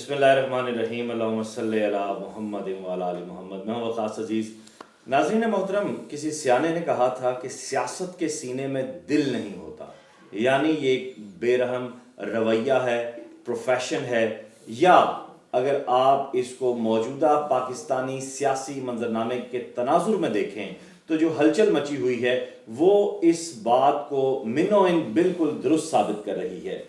بسم اللہ الرحمن الرحیم، اللہم صلی علی محمد و علی آل محمد۔ میں ہوں وقاص عزیز۔ ناظرین محترم، کسی سیانے نے کہا تھا کہ سیاست کے سینے میں دل نہیں ہوتا، یعنی یہ ایک بے رحم رویہ ہے، پروفیشن ہے، یا اگر آپ اس کو موجودہ پاکستانی سیاسی منظرنامے کے تناظر میں دیکھیں تو جو ہلچل مچی ہوئی ہے وہ اس بات کو منوعین بالکل درست ثابت کر رہی ہے۔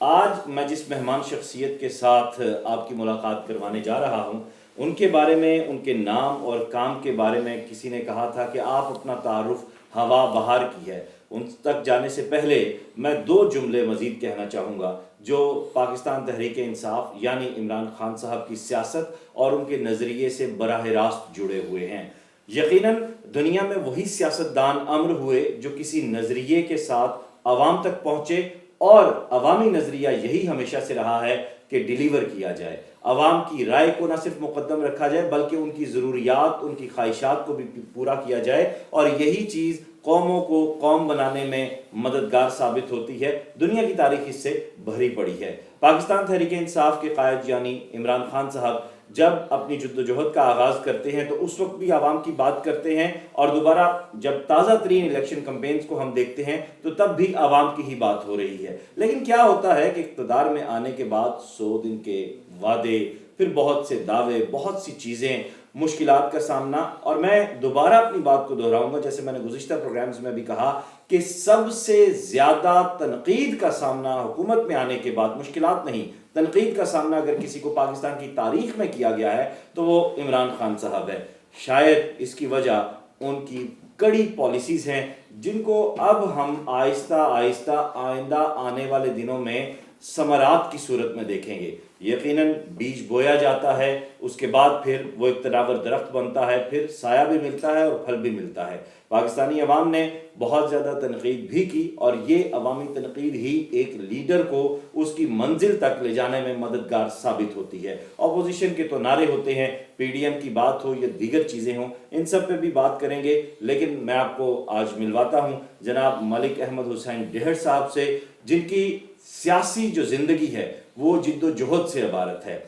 آج میں جس مہمان شخصیت کے ساتھ آپ کی ملاقات کروانے جا رہا ہوں، ان کے بارے میں، ان کے نام اور کام کے بارے میں کسی نے کہا تھا کہ آپ اپنا تعارف ہوا بہار کی ہے۔ ان تک جانے سے پہلے میں 2 جملے مزید کہنا چاہوں گا جو پاکستان تحریک انصاف یعنی عمران خان صاحب کی سیاست اور ان کے نظریے سے براہ راست جڑے ہوئے ہیں۔ یقیناً دنیا میں وہی سیاستدان امر ہوئے جو کسی نظریے کے ساتھ عوام تک پہنچے، اور عوامی نظریہ یہی ہمیشہ سے رہا ہے کہ ڈیلیور کیا جائے، عوام کی رائے کو نہ صرف مقدم رکھا جائے بلکہ ان کی ضروریات، ان کی خواہشات کو بھی پورا کیا جائے، اور یہی چیز قوموں کو قوم بنانے میں مددگار ثابت ہوتی ہے۔ دنیا کی تاریخ اس سے بھری پڑی ہے۔ پاکستان تحریک انصاف کے قائد یعنی عمران خان صاحب جب اپنی جدوجہد کا آغاز کرتے ہیں تو اس وقت بھی عوام کی بات کرتے ہیں، اور دوبارہ جب تازہ ترین الیکشن کمپینز کو ہم دیکھتے ہیں تو تب بھی عوام کی ہی بات ہو رہی ہے۔ لیکن کیا ہوتا ہے کہ اقتدار میں آنے کے بعد 100 دن کے وعدے، پھر بہت سے دعوے، بہت سی چیزیں، مشکلات کا سامنا، اور میں دوبارہ اپنی بات کو دہراؤں گا جیسے میں نے گزشتہ پروگرامز میں بھی کہا کہ سب سے زیادہ تنقید کا سامنا حکومت میں آنے کے بعد، مشکلات نہیں، تنقید کا سامنا اگر کسی کو پاکستان کی تاریخ میں کیا گیا ہے تو وہ عمران خان صاحب ہے۔ شاید اس کی وجہ ان کی کڑی پالیسیز ہیں جن کو اب ہم آہستہ آہستہ آئندہ آنے والے دنوں میں ثمرات کی صورت میں دیکھیں گے۔ یقیناً بیج بویا جاتا ہے، اس کے بعد پھر وہ ایک تناور درخت بنتا ہے، پھر سایہ بھی ملتا ہے اور پھل بھی ملتا ہے۔ پاکستانی عوام نے بہت زیادہ تنقید بھی کی، اور یہ عوامی تنقید ہی ایک لیڈر کو اس کی منزل تک لے جانے میں مددگار ثابت ہوتی ہے۔ اپوزیشن کے تو نعرے ہوتے ہیں، پی ڈی ایم کی بات ہو یا دیگر چیزیں ہوں، ان سب پہ بھی بات کریں گے، لیکن میں آپ کو آج ملواتا ہوں جناب ملک احمد حسین ڈہر صاحب سے، جن کی سیاسی جو زندگی ہے وہ جد و جہد سے عبارت ہے۔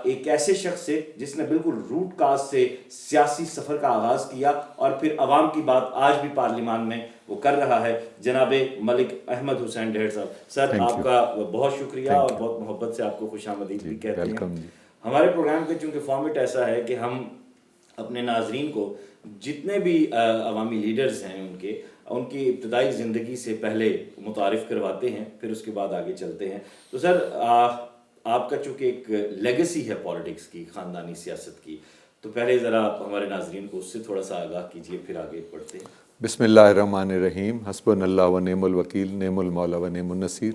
ایک ایسے شخص سے جس نے بالکل روٹ کاز سے سیاسی سفر کا آغاز کیا اور پھر عوام کی بات آج بھی پارلیمان میں وہ کر رہا ہے، جناب ملک احمد حسین ڈہر صاحب۔ سر آپ کا بہت شکریہ اور بہت محبت سے آپ کو خوش آمدید بھی کہتے ہیں۔ ہمارے پروگرام کا چونکہ فارمیٹ ایسا ہے کہ ہم اپنے ناظرین کو جتنے بھی عوامی لیڈرز ہیں ان کی ابتدائی زندگی سے پہلے متعارف کرواتے ہیں، پھر اس کے بعد آگے چلتے ہیں۔ تو سر آپ کا چونکہ ایک لیگیسی ہے پالیٹکس کی، خاندانی سیاست کی، تو پہلے ذرا ہمارے ناظرین کو اس سے تھوڑا سا آگاہ کیجئے، پھر آگے بڑھتے ہیں۔ بسم اللہ الرحمن الرحیم، حسبنا اللہ و نعم الوکیل، نعم المولا و نعم النصیر۔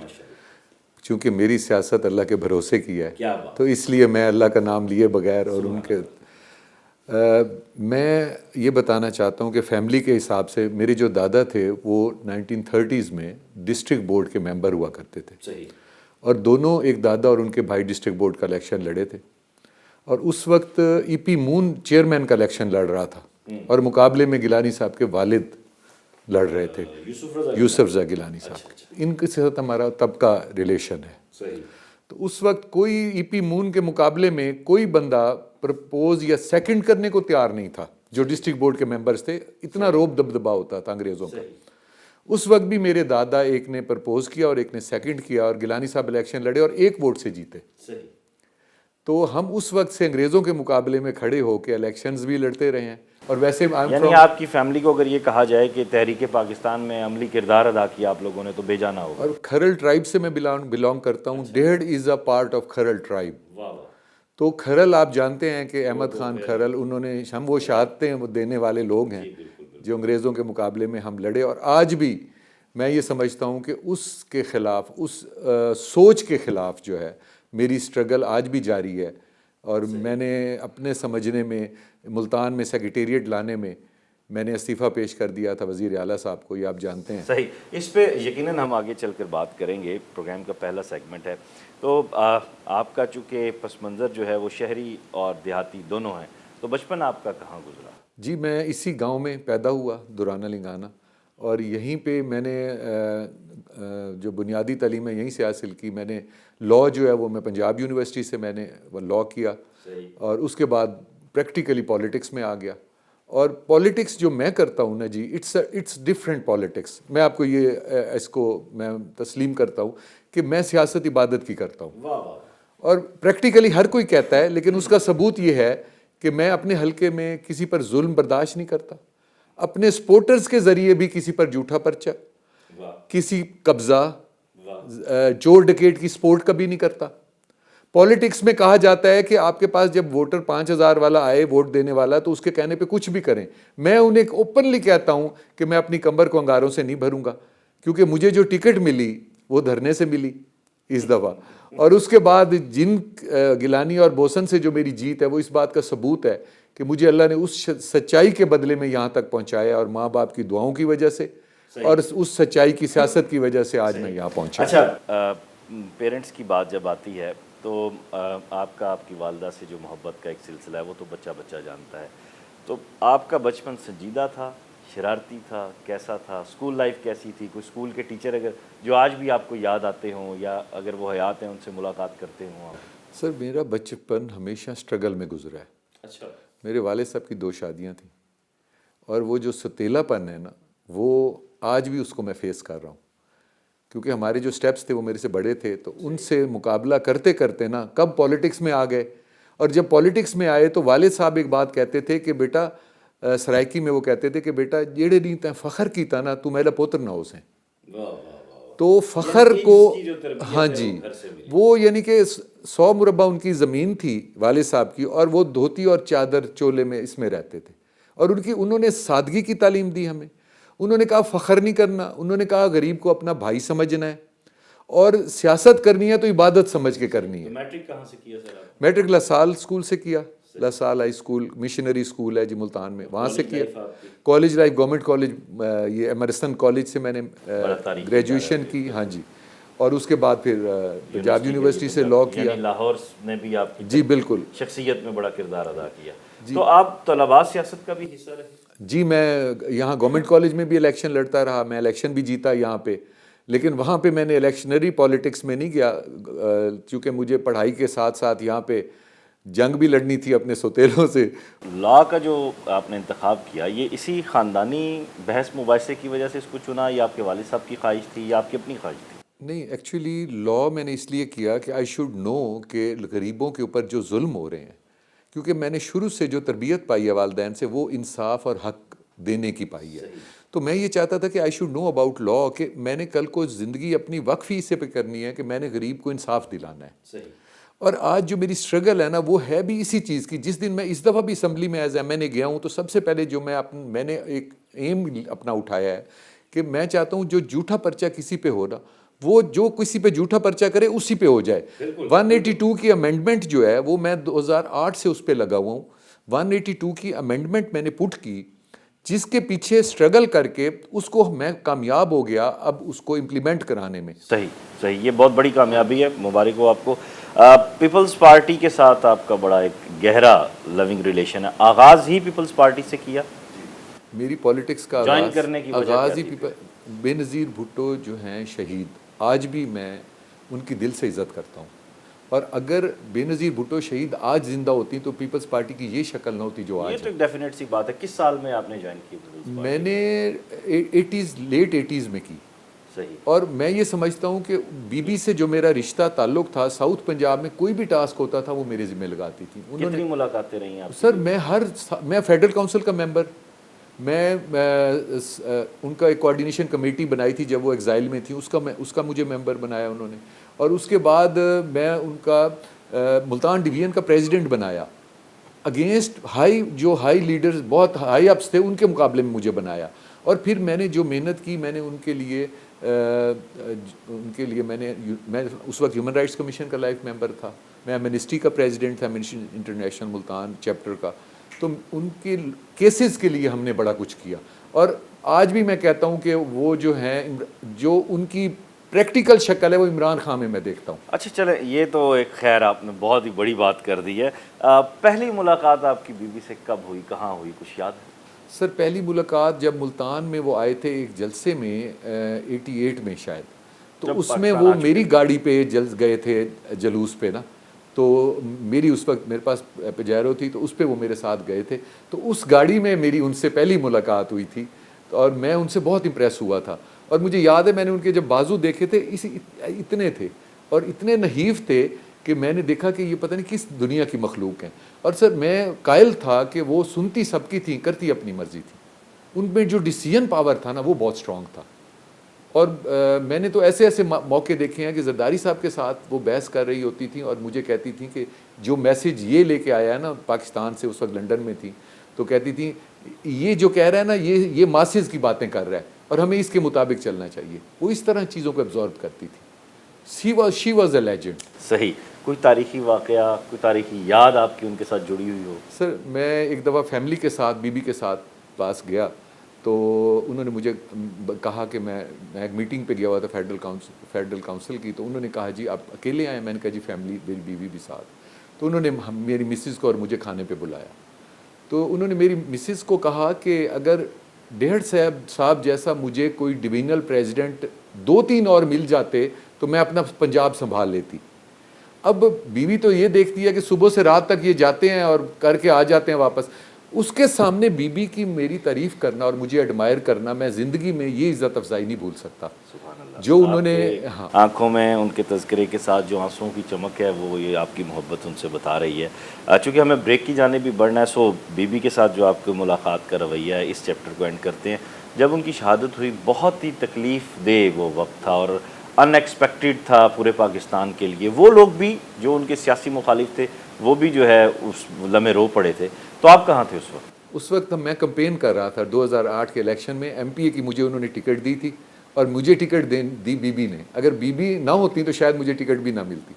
چونکہ میری سیاست اللہ کے بھروسے کی ہے تو اس لیے میں اللہ کا نام لیے بغیر اور ان کے میں یہ بتانا چاہتا ہوں کہ فیملی کے حساب سے میرے جو دادا تھے وہ 1930s میں ڈسٹرکٹ بورڈ کے ممبر ہوا کرتے تھے، اور دونوں، ایک دادا اور ان کے بھائی، ڈسٹرکٹ بورڈ کا الیکشن لڑے تھے، اور اس وقت ای پی مون چیئرمین کا الیکشن لڑ رہا تھا، اور مقابلے میں گیلانی صاحب کے والد لڑ رہے تھے، یوسف رضا گیلانی صاحب۔ ان کے ساتھ ہمارا تب کا ریلیشن ہے۔ تو اس وقت کوئی ای پی مون کے مقابلے میں کوئی بندہ پرپوز یا سیکنڈ کرنے کو تیار نہیں تھا، جو ڈسٹرکٹ بورڈ کے ممبرز تھے۔ اتنا روب دبدبا ہوتا تھا انگریزوں کا۔ اس وقت بھی میرے دادا ایک نے پرپوز کیا اور ایک نے سیکنڈ کیا، اور گیلانی صاحب الیکشن لڑے اور 1 ووٹ سے جیتے۔ تو ہم اس وقت سے انگریزوں کے مقابلے میں کھڑے ہو کے الیکشنز بھی لڑتے رہے ہیں۔ اور ویسے یعنی آپ کی فیملی کو اگر یہ کہا جائے کہ تحریک پاکستان میں عملی کردار ادا کیا آپ لوگوں نے تو بے جانا ہوگا۔ اور کھرل ٹرائب سے میں بلانگ کرتا ہوں۔ ڈہڑ is a part of Kharal tribe. تو کھرل آپ جانتے ہیں کہ احمد خان کھرل، انہوں نے، ہم وہ شہادتیں وہ دینے والے لوگ ہیں جو انگریزوں کے مقابلے میں ہم لڑے، اور آج بھی میں یہ سمجھتا ہوں کہ اس کے خلاف، اس سوچ کے خلاف جو ہے میری سٹرگل آج بھی جاری ہے۔ اور میں نے اپنے سمجھنے میں ملتان میں سیکریٹریٹ لانے میں میں نے استعفیٰ پیش کر دیا تھا وزیر اعلیٰ صاحب کو، یہ آپ جانتے ہیں۔ صحیح، اس پہ یقیناً ہم آگے چل کر بات کریں گے، پروگرام کا پہلا سیگمنٹ ہے۔ تو آپ کا چونکہ پس منظر جو ہے وہ شہری اور دیہاتی دونوں ہیں، تو بچپن آپ کا کہاں گزرا؟ جی میں اسی گاؤں میں پیدا ہوا، دورانہ لنگانہ، اور یہیں پہ میں نے جو بنیادی تعلیم ہے یہیں سے حاصل کی. میں نے لاء جو ہے وہ میں پنجاب یونیورسٹی سے میں نے لاء کیا, اور اس کے بعد پریکٹیکلی پالیٹکس میں آ گیا. اور پالیٹکس جو میں کرتا ہوں نا جی, اٹس ڈفرینٹ پالیٹکس. میں آپ کو یہ اس کو میں تسلیم کرتا ہوں کہ میں سیاست عبادت کی کرتا ہوں, اور پریکٹیکلی ہر کوئی کہتا ہے, لیکن اس کا ثبوت یہ ہے کہ میں اپنے حلقے میں کسی پر ظلم برداشت نہیں کرتا, اپنے سپورٹرز کے ذریعے بھی کسی پر جھوٹا پرچہ, کسی قبضہ, چور ڈکیٹ کی سپورٹ کبھی نہیں کرتا. پالیٹکس میں کہا جاتا ہے کہ آپ کے پاس جب ووٹر 5,000 والا آئے ووٹ دینے والا, تو اس کے کہنے پہ کچھ بھی کریں. میں انہیں اوپنلی کہتا ہوں کہ میں اپنی کمر کو انگاروں سے نہیں بھروں گا, کیونکہ مجھے جو ٹکٹ ملی وہ دھرنے سے ملی اس دفعہ. اور اس کے بعد جن گیلانی اور بوسن سے جو میری جیت ہے وہ اس بات کا ثبوت ہے کہ مجھے اللہ نے اس سچائی کے بدلے میں یہاں تک پہنچایا, اور ماں باپ کی دعاؤں کی وجہ سے اور اس سچائی کی سیاست کی وجہ سے آج میں یہاں پہنچا. اچھا, پیرنٹس کی بات جب آتی ہے تو آپ کی والدہ سے جو محبت کا ایک سلسلہ ہے وہ تو بچہ بچہ جانتا ہے. تو آپ کا بچپن سنجیدہ تھا, شرارتی تھا, کیسا تھا؟ اسکول لائف کیسی تھی؟ کوئی اسکول کے ٹیچر اگر جو آج بھی آپ کو یاد آتے ہوں, یا اگر وہ حیات ہیں ان سے ملاقات کرتے ہوں آپ؟ سر میرا بچپن ہمیشہ سٹرگل میں گزرا ہے. اچھا. میرے والد صاحب کی 2 شادیاں تھیں, اور وہ جو ستیلا پن ہے نا وہ آج بھی اس کو میں فیس کر رہا ہوں, کیونکہ ہمارے جو سٹیپس تھے وہ میرے سے بڑے تھے, تو ان سے مقابلہ کرتے کرتے نا کب پالیٹکس میں آ گئے. اور جب پالیٹکس میں آئے تو والد صاحب ایک بات کہتے تھے کہ بیٹا, سرائکی میں وہ کہتے تھے کہ بیٹا جیڑے نہیں تیں فخر کیتا نا تو میرا پوتر نہ ہو سیں. تو فخر کو, ہاں جی, وہ یعنی کہ 100 مربع ان کی زمین تھی والد صاحب کی, اور وہ دھوتی اور چادر چولے میں اس میں رہتے تھے. اور انہوں نے سادگی کی تعلیم دی ہمیں. انہوں نے کہا فخر نہیں کرنا, انہوں نے کہا غریب کو اپنا بھائی سمجھنا ہے, اور سیاست کرنی ہے تو عبادت سمجھ کے کرنی ہے. میٹرک کہاں سے کیا سر آپ؟ میٹرک لاسال اسکول سے کیا. La Salle high school missionary school ہے جی ملتان میں, وہاں سے کیا. کالج لائف گورنمنٹ کالج, یہ ایمرسن کالج سے میں نے گریجویشن کی. ہاں جی. اور اس کے بعد پھر پنجاب یونیورسٹی سے لاء کیا. لاہور نے بھی آپ کی جی بالکل شخصیت میں بڑا کردار ادا کیا. تو آپ طلباء سیاست کا بھی حصہ رہے؟ جی, میں یہاں گورنمنٹ کالج میں بھی الیکشن لڑتا رہا, میں الیکشن بھی جیتا یہاں پہ, لیکن وہاں پہ میں نے الیکشنری پالیٹکس میں نہیں گیا, چونکہ مجھے پڑھائی کے ساتھ ساتھ یہاں پہ جنگ بھی لڑنی تھی اپنے سوتیلوں سے. لاء کا جو آپ نے انتخاب کیا, یہ اسی خاندانی بحث مباحثے کی وجہ سے اس کو چنا, یا آپ کے والد صاحب کی خواہش تھی, یا آپ کی اپنی خواہش تھی؟ نہیں, ایکچولی لاء میں نے اس لیے کیا کہ آئی شوڈ نو کہ غریبوں کے اوپر جو ظلم ہو رہے ہیں, کیونکہ میں نے شروع سے جو تربیت پائی ہے والدین سے وہ انصاف اور حق دینے کی پائی ہے. تو میں یہ چاہتا تھا کہ I should know about law, کہ میں نے کل کو زندگی اپنی وقف ہی اسے پہ کرنی ہے کہ میں نے غریب کو انصاف دلانا ہے. اور آج جو میری سٹرگل ہے نا وہ ہے بھی اسی چیز کی. جس دن میں اس دفعہ بھی اسمبلی میں ایز ایم این اے گیا ہوں, تو سب سے پہلے جو میں نے ایک ایم اپنا اٹھایا ہے کہ میں چاہتا ہوں جو جھوٹا پرچہ کسی پہ ہو رہا, وہ جو کسی پہ جھوٹا پرچہ کرے اسی پہ ہو جائے. 182 کی امینڈمنٹ جو ہے وہ میں 2008 سے اس پہ لگا ہوا ہوں. 182 کی امینڈمنٹ میں نے پٹ کی, جس کے پیچھے سٹرگل کر کے اس کو میں کامیاب ہو گیا اب اس کو امپلیمنٹ کرانے میں. صحیح, یہ بہت بڑی کامیابی ہے, مبارک ہو آپ کو. پیپلز پارٹی کے ساتھ آپ کا بڑا ایک گہرا لونگ ریلیشن ہے, آغاز ہی پیپلز پارٹی سے کیا؟ میری پالیٹکس کا جوائن کرنے کی آغاز ہی بے نظیر بھٹو جو ہیں شہید, آج بھی میں ان کی دل سے عزت کرتا ہوں. اور اگر بے نظیر بھٹو شہید آج زندہ ہوتی تو پیپلز پارٹی کی یہ شکل نہ ہوتی جو آج ہے. یہ تو ایک ڈیفینیٹ سی بات ہے. کس سال میں آپ نے جوائن کی؟ میں نے لیٹ 80s میں کی. صحیح. اور میں یہ سمجھتا ہوں کہ بی بی سے جو میرا رشتہ تعلق تھا, ساؤتھ پنجاب میں کوئی بھی ٹاسک ہوتا تھا وہ میرے ذمہ لگاتی تھی. کتنی ملاقاتیں رہی ہیں آپ؟ سر میں فیڈرل کونسل کا ممبر, میں ان کا ایک کوارڈینیشن کمیٹی بنائی تھی جب وہ ایگزائل میں تھی, اس کا مجھے ممبر بنایا انہوں نے. اور اس کے بعد میں ان کا ملتان ڈویژن کا پریزیڈنٹ بنایا, اگینسٹ ہائی لیڈرز بہت ہائی اپس تھے ان کے مقابلے میں مجھے بنایا. اور پھر میں نے جو محنت کی, میں نے ان کے لیے میں اس وقت ہیومن رائٹس کمیشن کا لائف ممبر تھا, میں امنسٹی کا پریزیڈنٹ تھا, امنسٹی انٹرنیشنل ملتان چیپٹر کا. تو ان کے کیسز کے لیے ہم نے بڑا کچھ کیا. اور آج بھی میں کہتا ہوں کہ وہ جو ہیں, جو ان کی پریکٹیکل شکل ہے وہ عمران خان میں دیکھتا ہوں. اچھا چلیں, یہ تو ایک خیر آپ نے بہت ہی بڑی بات کر دی ہے. پہلی ملاقات آپ کی بیوی سے کب ہوئی, کہاں ہوئی, کچھ یاد ہے؟ سر پہلی ملاقات جب ملتان میں وہ آئے تھے ایک جلسے میں 88 میں شاید، تو اس میں وہ میری گاڑی پہ گئے تھے جلوس پہ نا، تو میری اس وقت میرے پاس پجیرو تھی تو اس پہ وہ میرے ساتھ گئے تھے، تو اس گاڑی میں میری ان سے پہلی ملاقات ہوئی تھی اور میں ان سے بہت امپریس ہوا تھا. اور مجھے یاد ہے میں نے ان کے جب بازو دیکھے تھے اتنے تھے اور اتنے نحیف تھے کہ میں نے دیکھا کہ یہ پتہ نہیں کس دنیا کی مخلوق ہیں. اور سر میں قائل تھا کہ وہ سنتی سب کی تھیں، کرتی اپنی مرضی تھی. ان میں جو ڈیسیژن پاور تھا نا وہ بہت اسٹرانگ تھا. اور میں نے تو ایسے ایسے موقع دیکھے ہیں کہ زرداری صاحب کے ساتھ وہ بحث کر رہی ہوتی تھیں اور مجھے کہتی تھیں کہ جو میسج یہ لے کے آیا ہے نا پاکستان سے، اس وقت لنڈن میں تھیں، تو کہتی تھیں یہ جو کہہ رہا ہے نا یہ ماسز کی باتیں کر رہا ہے اور ہمیں اس کے مطابق چلنا چاہیے. وہ اس طرح چیزوں کو ابزارو کرتی تھی. She was a legend. صحیح. کوئی تاریخی واقعہ، کوئی تاریخی یاد آپ کی ان کے ساتھ جڑی ہوئی ہو؟ سر میں ایک دفعہ فیملی کے ساتھ بی بی کے ساتھ پاس گیا تو انہوں نے مجھے کہا کہ میں ایک میٹنگ پہ گیا ہوا تھا فیڈرل کاؤنسل کی، تو انہوں نے کہا جی آپ اکیلے آئے؟ میں نے کہا جی فیملی میری بیوی بھی ساتھ. تو انہوں نے میری مسز کو اور مجھے کھانے پہ بلایا. تو انہوں نے میری مسز کو کہا کہ اگر ڈیڑھ صاحب جیسا مجھے کوئی ڈویژنل پریزیڈنٹ 2-3 اور مل جاتے تو میں اپنا پنجاب سنبھال لیتی. اب بیوی تو یہ دیکھتی ہے کہ صبح سے رات تک یہ جاتے ہیں اور کر کے آ جاتے ہیں واپس. اس کے سامنے بیوی کی میری تعریف کرنا اور مجھے ایڈمائر کرنا، میں زندگی میں یہ عزت افزائی نہیں بھول سکتا جو انہوں نے. آنکھوں میں ان کے تذکرے کے ساتھ جو آنسوؤں کی چمک ہے وہ یہ آپ کی محبت ان سے بتا رہی ہے. چونکہ ہمیں بریک کی جانب بھی بڑھنا ہے، سو بیوی کے ساتھ جو آپ کی ملاقات کا رویہ ہے اس چیپٹر کو اینڈ کرتے ہیں. جب ان کی شہادت ہوئی بہت ہی تکلیف دہ وہ وقت تھا اور ان ایکسپیکٹڈ تھا پورے پاکستان کے لیے. وہ لوگ بھی جو ان کے سیاسی مخالف تھے وہ بھی جو ہے اس لمحے رو پڑے تھے. تو آپ کہاں تھے اس وقت؟ اس وقت میں کمپین کر رہا تھا 2008 کے الیکشن میں. ایم پی اے کی مجھے انہوں نے ٹکٹ دی تھی اور مجھے ٹکٹ دی بی بی نے. اگر بی بی نہ ہوتی تو شاید مجھے ٹکٹ بھی نہ ملتی.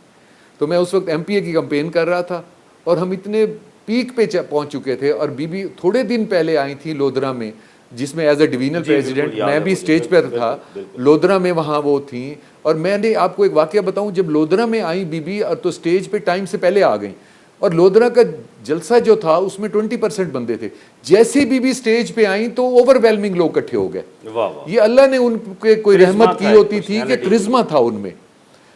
تو میں اس وقت ایم پی اے کی کمپین کر رہا تھا اور ہم اتنے پیک پہ پہنچ چکے تھے. اور بی بی تھوڑے دن پہلے آئی تھی لودھرا میں، جس میں ایز اے ڈویژنل پریزیڈنٹ میں بھی اسٹیج پر تھا. لودھرا میں وہاں وہ تھیں. اور میں نے آپ کو ایک واقعہ بتاؤں، جب لودھرا میں آئیں بی بی اور تو اسٹیج پہ ٹائم سے پہلے آ گئیں اور لودھرا کا جلسہ جو تھا اس میں 20% بندے تھے. جیسے بی بی اسٹیج پہ آئیں تو اوور ویلمنگ لوگ اکٹھے ہو گئے. یہ اللہ نے ان کے کوئی رحمت کی ہوتی تھی کہ کرزما تھا ان میں.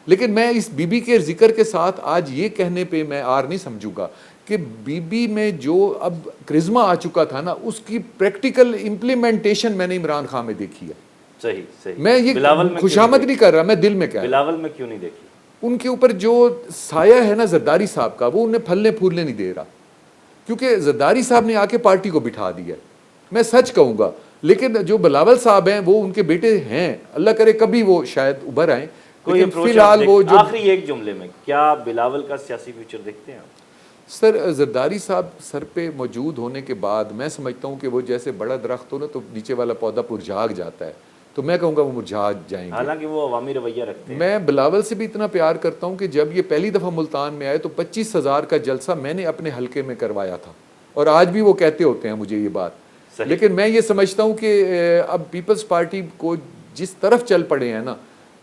لیکن میں اس بی بی کے ذکر کے ساتھ آج یہ کہنے پہ میں آر نہیں سمجھوں گا کہ بی بی میں جو اب کرزما آ چکا تھا نا اس کی پریکٹیکل امپلیمنٹیشن میں نے عمران خان میں دیکھی ہے. صحیح. میں یہ خوشامد نہیں کر رہا، میں دل میں کہہ رہا. بلاول میں کیوں نہیں دیکھی؟ ان کے اوپر جو سایہ ہے نا زرداری صاحب کا، وہ انہیں پھلنے پھولنے نہیں دے رہا. کیونکہ زرداری صاحب نے آ کے پارٹی کو بٹھا دیا. میں سچ کہوں گا. لیکن جو بلاول صاحب ہیں وہ ان کے بیٹے ہیں، اللہ کرے کبھی وہ شاید ابھر آئیں. لیکن فی الحال وہ جو آخری ایک جملے میں کیا بلاول کا سیاسی فیوچر دیکھتے ہیں آپ؟ سر زرداری صاحب سر پہ موجود ہونے کے بعد میں سمجھتا ہوں کہ وہ جیسے بڑا درخت ہو نا تو نیچے والا پودا مرجھا جاتا ہے، تو میں کہوں گا وہ مرجھا جائیں گے. حالانکہ وہ عوامی رویہ رکھتے ہیں. میں بلاول سے بھی اتنا پیار کرتا ہوں کہ جب یہ پہلی دفعہ ملتان میں آئے تو 25,000 کا جلسہ میں نے اپنے حلقے میں کروایا تھا اور آج بھی وہ کہتے ہوتے ہیں مجھے یہ بات. لیکن میں یہ سمجھتا ہوں کہ اب پیپلز پارٹی کو جس طرف چل پڑے ہیں نا،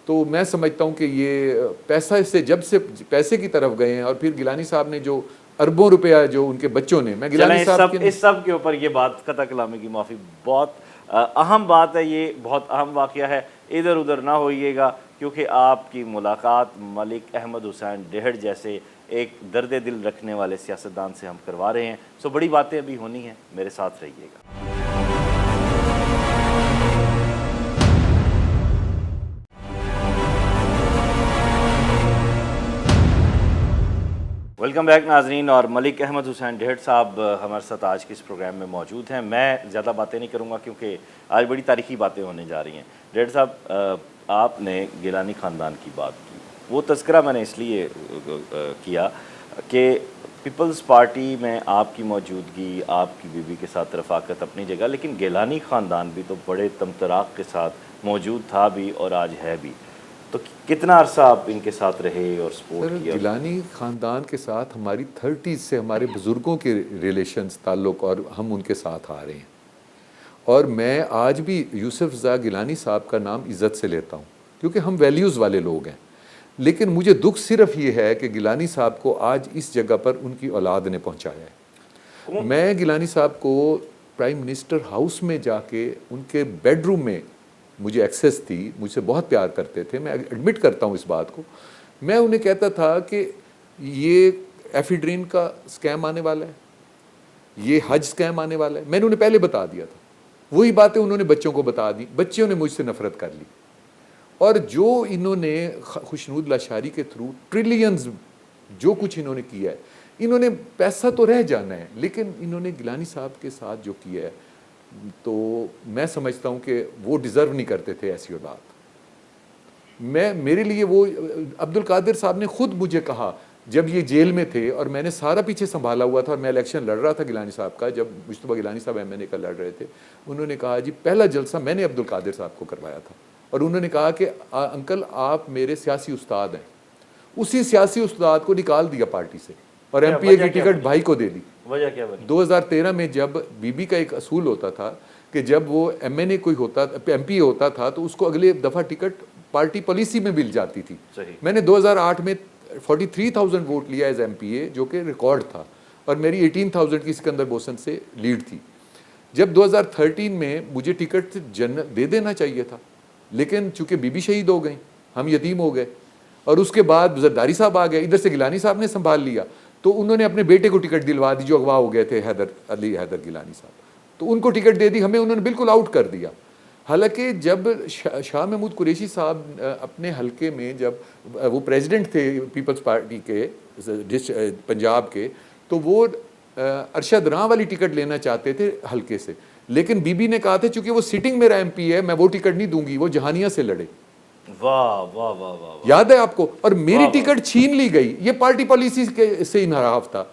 تو میں سمجھتا ہوں کہ یہ پیسہ سے جب سے پیسے کی طرف گئے ہیں اور پھر گیلانی صاحب نے جو اربوں روپیہ جو ان کے بچوں نے، میں گیلانی صاحب اس سب کے اوپر یہ بات قطع کلامی کی معافی، بہت اہم بات ہے، یہ بہت اہم واقعہ ہے. ادھر ادھر نہ ہوئیے گا کیونکہ آپ کی ملاقات ملک احمد حسین ڈہڑ جیسے ایک درد دل رکھنے والے سیاستدان سے ہم کروا رہے ہیں. سو بڑی باتیں ابھی ہونی ہیں، میرے ساتھ رہیے گا. ویلکم بیک ناظرین. اور ملک احمد حسین ڈہڑ صاحب ہمارے ساتھ آج کے اس پروگرام میں موجود ہیں. میں زیادہ باتیں نہیں کروں گا کیونکہ آج بڑی تاریخی باتیں ہونے جا رہی ہیں. ڈہڑ صاحب آپ نے گیلانی خاندان کی بات کی، وہ تذکرہ میں نے اس لیے کیا کہ پیپلز پارٹی میں آپ کی موجودگی، آپ کی بیوی کے ساتھ رفاقت اپنی جگہ، لیکن گیلانی خاندان بھی تو بڑے تمطراق کے ساتھ موجود تھا بھی اور آج ہے بھی. تو کتنا عرصہ آپ ان کے ساتھ رہے اور سپورٹ کیا؟ گیلانی خاندان کے ساتھ ہماری 30s سے ہمارے بزرگوں کے ریلیشنز تعلق اور ہم ان کے ساتھ آ رہے ہیں. اور میں آج بھی یوسف رضا گیلانی صاحب کا نام عزت سے لیتا ہوں کیونکہ ہم ویلیوز والے لوگ ہیں. لیکن مجھے دکھ صرف یہ ہے کہ گیلانی صاحب کو آج اس جگہ پر ان کی اولاد نے پہنچایا ہے. میں گیلانی صاحب کو پرائم منسٹر ہاؤس میں جا کے ان کے بیڈ روم میں مجھے ایکسیس تھی, مجھ سے بہت پیار کرتے تھے, میں ایڈمٹ کرتا ہوں اس بات کو. میں انہیں کہتا تھا کہ یہ ایفیڈرین کا اسکیم آنے والا ہے, یہ حج اسکیم آنے والا ہے. میں نے انہیں پہلے بتا دیا تھا. وہی باتیں انہوں نے بچوں کو بتا دی, بچوں نے مجھ سے نفرت کر لی. اور جو انہوں نے خوشنود لاشاری کے تھرو ٹریلینز جو کچھ انہوں نے کیا ہے, انہوں نے پیسہ تو رہ جانا ہے, لیکن انہوں نے گیلانی صاحب کے ساتھ جو کیا ہے تو میں سمجھتا ہوں کہ وہ ڈیزرو نہیں کرتے تھے ایسی اولاد. میرے لیے وہ عبد القادر صاحب نے خود مجھے کہا جب یہ جیل میں تھے اور میں نے سارا پیچھے سنبھالا ہوا تھا اور میں الیکشن لڑ رہا تھا گیلانی صاحب کا, جب مجتبیٰ گیلانی صاحب MNA کا لڑ رہے تھے, انہوں نے کہا جی پہلا جلسہ میں نے عبد القادر صاحب کو کروایا تھا, اور انہوں نے کہا کہ انکل آپ میرے سیاسی استاد ہیں. اسی سیاسی استاد کو نکال دیا پارٹی سے اور MPA کی ٹکٹ بھائی کو دے دی. وجہ کیا بنی؟ 2013 میں جب بی کا ایک اصول ہوتا تھا کہ جب وہ MNA کوئی ہوتا, MPA ہوتا تھا تو اس کو اگلے دفعہ ٹکٹ پارٹی پالیسی میں مل جاتی تھی. میں نے 2008 میں 43,000 ووٹ لیا ایز MPA, جو کہ ریکارڈ تھا, اور میری 18,000 کی سکندر بوسن سے لیڈ تھی. جب 2013 میں مجھے ٹکٹ دے دینا چاہیے تھا, لیکن چونکہ بی شہید ہو گئیں, ہم یتیم ہو گئے, اور اس کے بعد زرداری صاحب آ گئے, ادھر سے گیلانی صاحب نے سنبھال لیا, تو انہوں نے اپنے بیٹے کو ٹکٹ دلوا دی جو اغوا ہو گئے تھے, علی حیدر گیلانی صاحب, تو ان کو ٹکٹ دے دی, ہمیں انہوں نے بالکل آؤٹ کر دیا. حالانکہ جب شاہ محمود قریشی صاحب اپنے حلقے میں, جب وہ پریزیڈنٹ تھے پیپلز پارٹی کے پنجاب کے, تو وہ ارشد راں والی ٹکٹ لینا چاہتے تھے حلقے سے, لیکن بی بی نے کہا تھا چونکہ وہ سٹنگ میرا MP ہے میں وہ ٹکٹ نہیں دوں گی, وہ جہانیہ سے لڑے. واہ واہ واہ واہ, یاد ہے آپ کو؟ اور میری ٹکٹ چھین لی گئی. یہ پارٹی پالیسی سے انحراف تھا.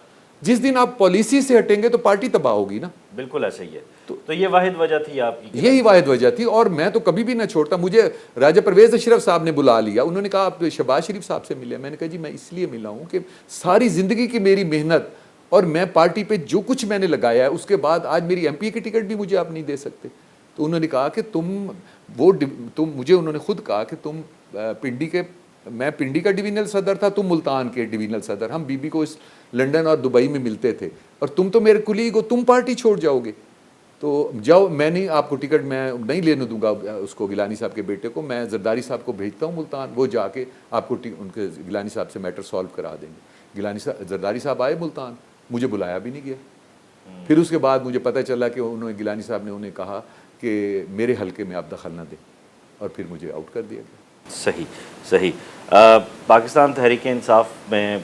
جس دن آپ پالیسی سے ہٹیں گے تو پارٹی تباہ ہوگی نا. بالکل ایسا ہی ہے. تو یہ واحد وجہ تھی آپ کی؟ یہی واحد وجہ تھی, اور میں تو کبھی بھی نہ چھوڑتا. مجھے راجہ پرویز اشرف صاحب نے بلا لیا, انہوں نے کہا آپ شہباز شریف صاحب سے ملے. میں نے کہا جی میں اس لیے ملا ہوں کہ ساری زندگی کی میری محنت اور میں پارٹی پہ جو کچھ میں نے لگایا ہے, اس کے بعد آج میری MPA کی ٹکٹ بھی مجھے آپ نہیں دے سکتے. تو انہوں نے کہا کہ تم مجھے انہوں نے خود کہا کہ تم پنڈی کے, میں پنڈی کا ڈویژنل صدر تھا, تم ملتان کے ڈویژنل صدر, ہم بی کو اس لنڈن اور دبئی میں ملتے تھے, اور تم تو میرے کلیگ ہو, تم پارٹی چھوڑ جاؤ گے تو جاؤ, میں نہیں آپ کو ٹکٹ میں نہیں لینے دوں گا اس کو, گیلانی صاحب کے بیٹے کو. میں زرداری صاحب کو بھیجتا ہوں ملتان, وہ جا کے آپ کو ان کے گیلانی صاحب سے میٹر سالو کرا دیں گے. زرداری صاحب آئے ملتان, مجھے بلایا بھی نہیں گیا. پھر اس کے بعد مجھے پتہ چلا کہ گیلانی صاحب نے انہیں کہا کہ میرے حلقے میں آپ دخل نہ دیں, اور پھر مجھے آؤٹ کر دیا گیا. صحیح. پاکستان تحریک انصاف میں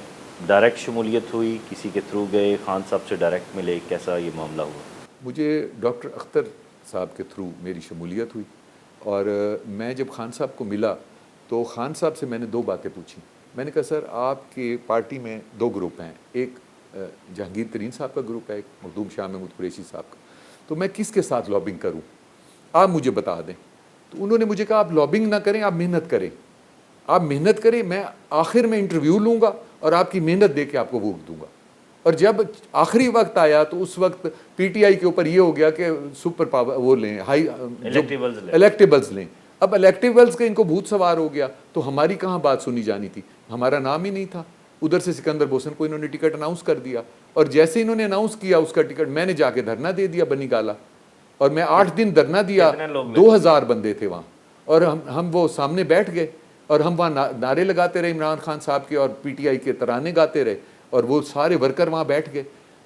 ڈائریکٹ شمولیت ہوئی, کسی کے تھرو گئے, خان صاحب سے ڈائریکٹ ملے, کیسا یہ معاملہ ہوا؟ مجھے ڈاکٹر اختر صاحب کے تھرو میری شمولیت ہوئی, اور میں جب خان صاحب کو ملا تو خان صاحب سے میں نے 2 باتیں پوچھی. میں نے کہا سر آپ کی پارٹی میں 2 گروپ ہیں, ایک جہانگیر ترین صاحب کا گروپ ہے, ایک مخدوم شاہ محمود قریشی صاحب کا, تو میں کس کے ساتھ لابنگ کروں, آپ مجھے بتا دیں. تو انہوں نے مجھے کہا آپ لابنگ نہ کریں, آپ محنت کریں, آپ محنت کریں, میں آخر میں انٹرویو لوں گا اور آپ کی محنت دے کے آپ کو ووٹ دوں گا. اور جب آخری وقت آیا تو اس وقت PTI کے اوپر یہ ہو گیا کہ سپر پاور وہ لیں, ہائی الیکٹیبلز لیں. اب الیکٹیبلز کا ان کو بھوت سوار ہو گیا, تو ہماری کہاں بات سنی جانی تھی, ہمارا نام ہی نہیں تھا. ادھر سے سکندر بوسن کو انہوں نے ٹکٹ اناؤنس کر دیا, اور جیسے انہوں نے اناؤنس کیا اس کا ٹکٹ, میں نے جا کے دھرنا دے دیا بنی گالا, اور میں 8 دن دھرنا دیا. 2000 بندے تھے وہاں, اور ہم وہ سامنے بیٹھ گئے, اور ہم وہاں نعرے لگاتے رہے عمران خان صاحب کے, اور PTI کے ترانے گاتے رہے, اور وہ سارے ورکر وہاں بیٹھ گئے.